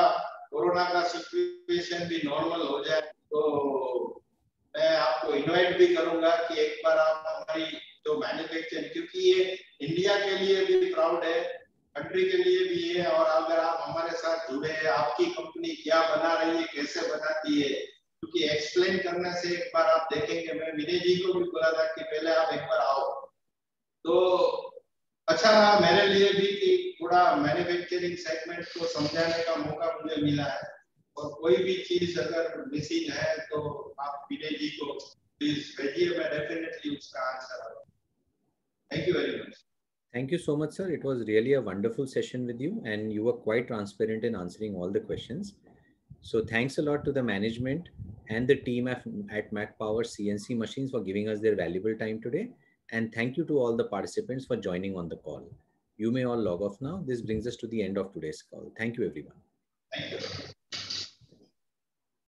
कोरोना का सिचुएशन भी नॉर्मल हो जाए तो मैं आपको इनवाइट भी करूंगा कि एक बार आप हमारी जो मैन्युफैक्चरिंग, क्योंकि ये इंडिया के लिए भी प्राउड है, कंट्री के लिए भी है, और अगर आप हमारे साथ जुड़े हैं, आपकी कंपनी क्या बना रही है, कैसे बनाती है, क्योंकि एक्सप्लेन करने से एक बार आप देखेंगे, मैं विनय जी को भी बोला था कि पहले आप एक बार आओ, तो अच्छा रहा मेरे लिए भी कि थोड़ा मैन्युफैक्चरिंग सेगमेंट को समझाने का मौका मुझे मिला है, और कोई भी चीज अगर मिसिंग है तो आप विनय जी को प्लीज भेजिए, मैं डेफिनेटली उसका आंसर दूंगा। Thank you very much. Thank you so much, sir. It was really a wonderful session with you and you were quite transparent in answering all the questions. So thanks a lot to the management and the team at Mac Power CNC Machines for giving us their valuable time today. And thank you to all the participants for joining on the call. You may all log off now. This brings us to the end of today's call. Thank you, everyone. Thank you.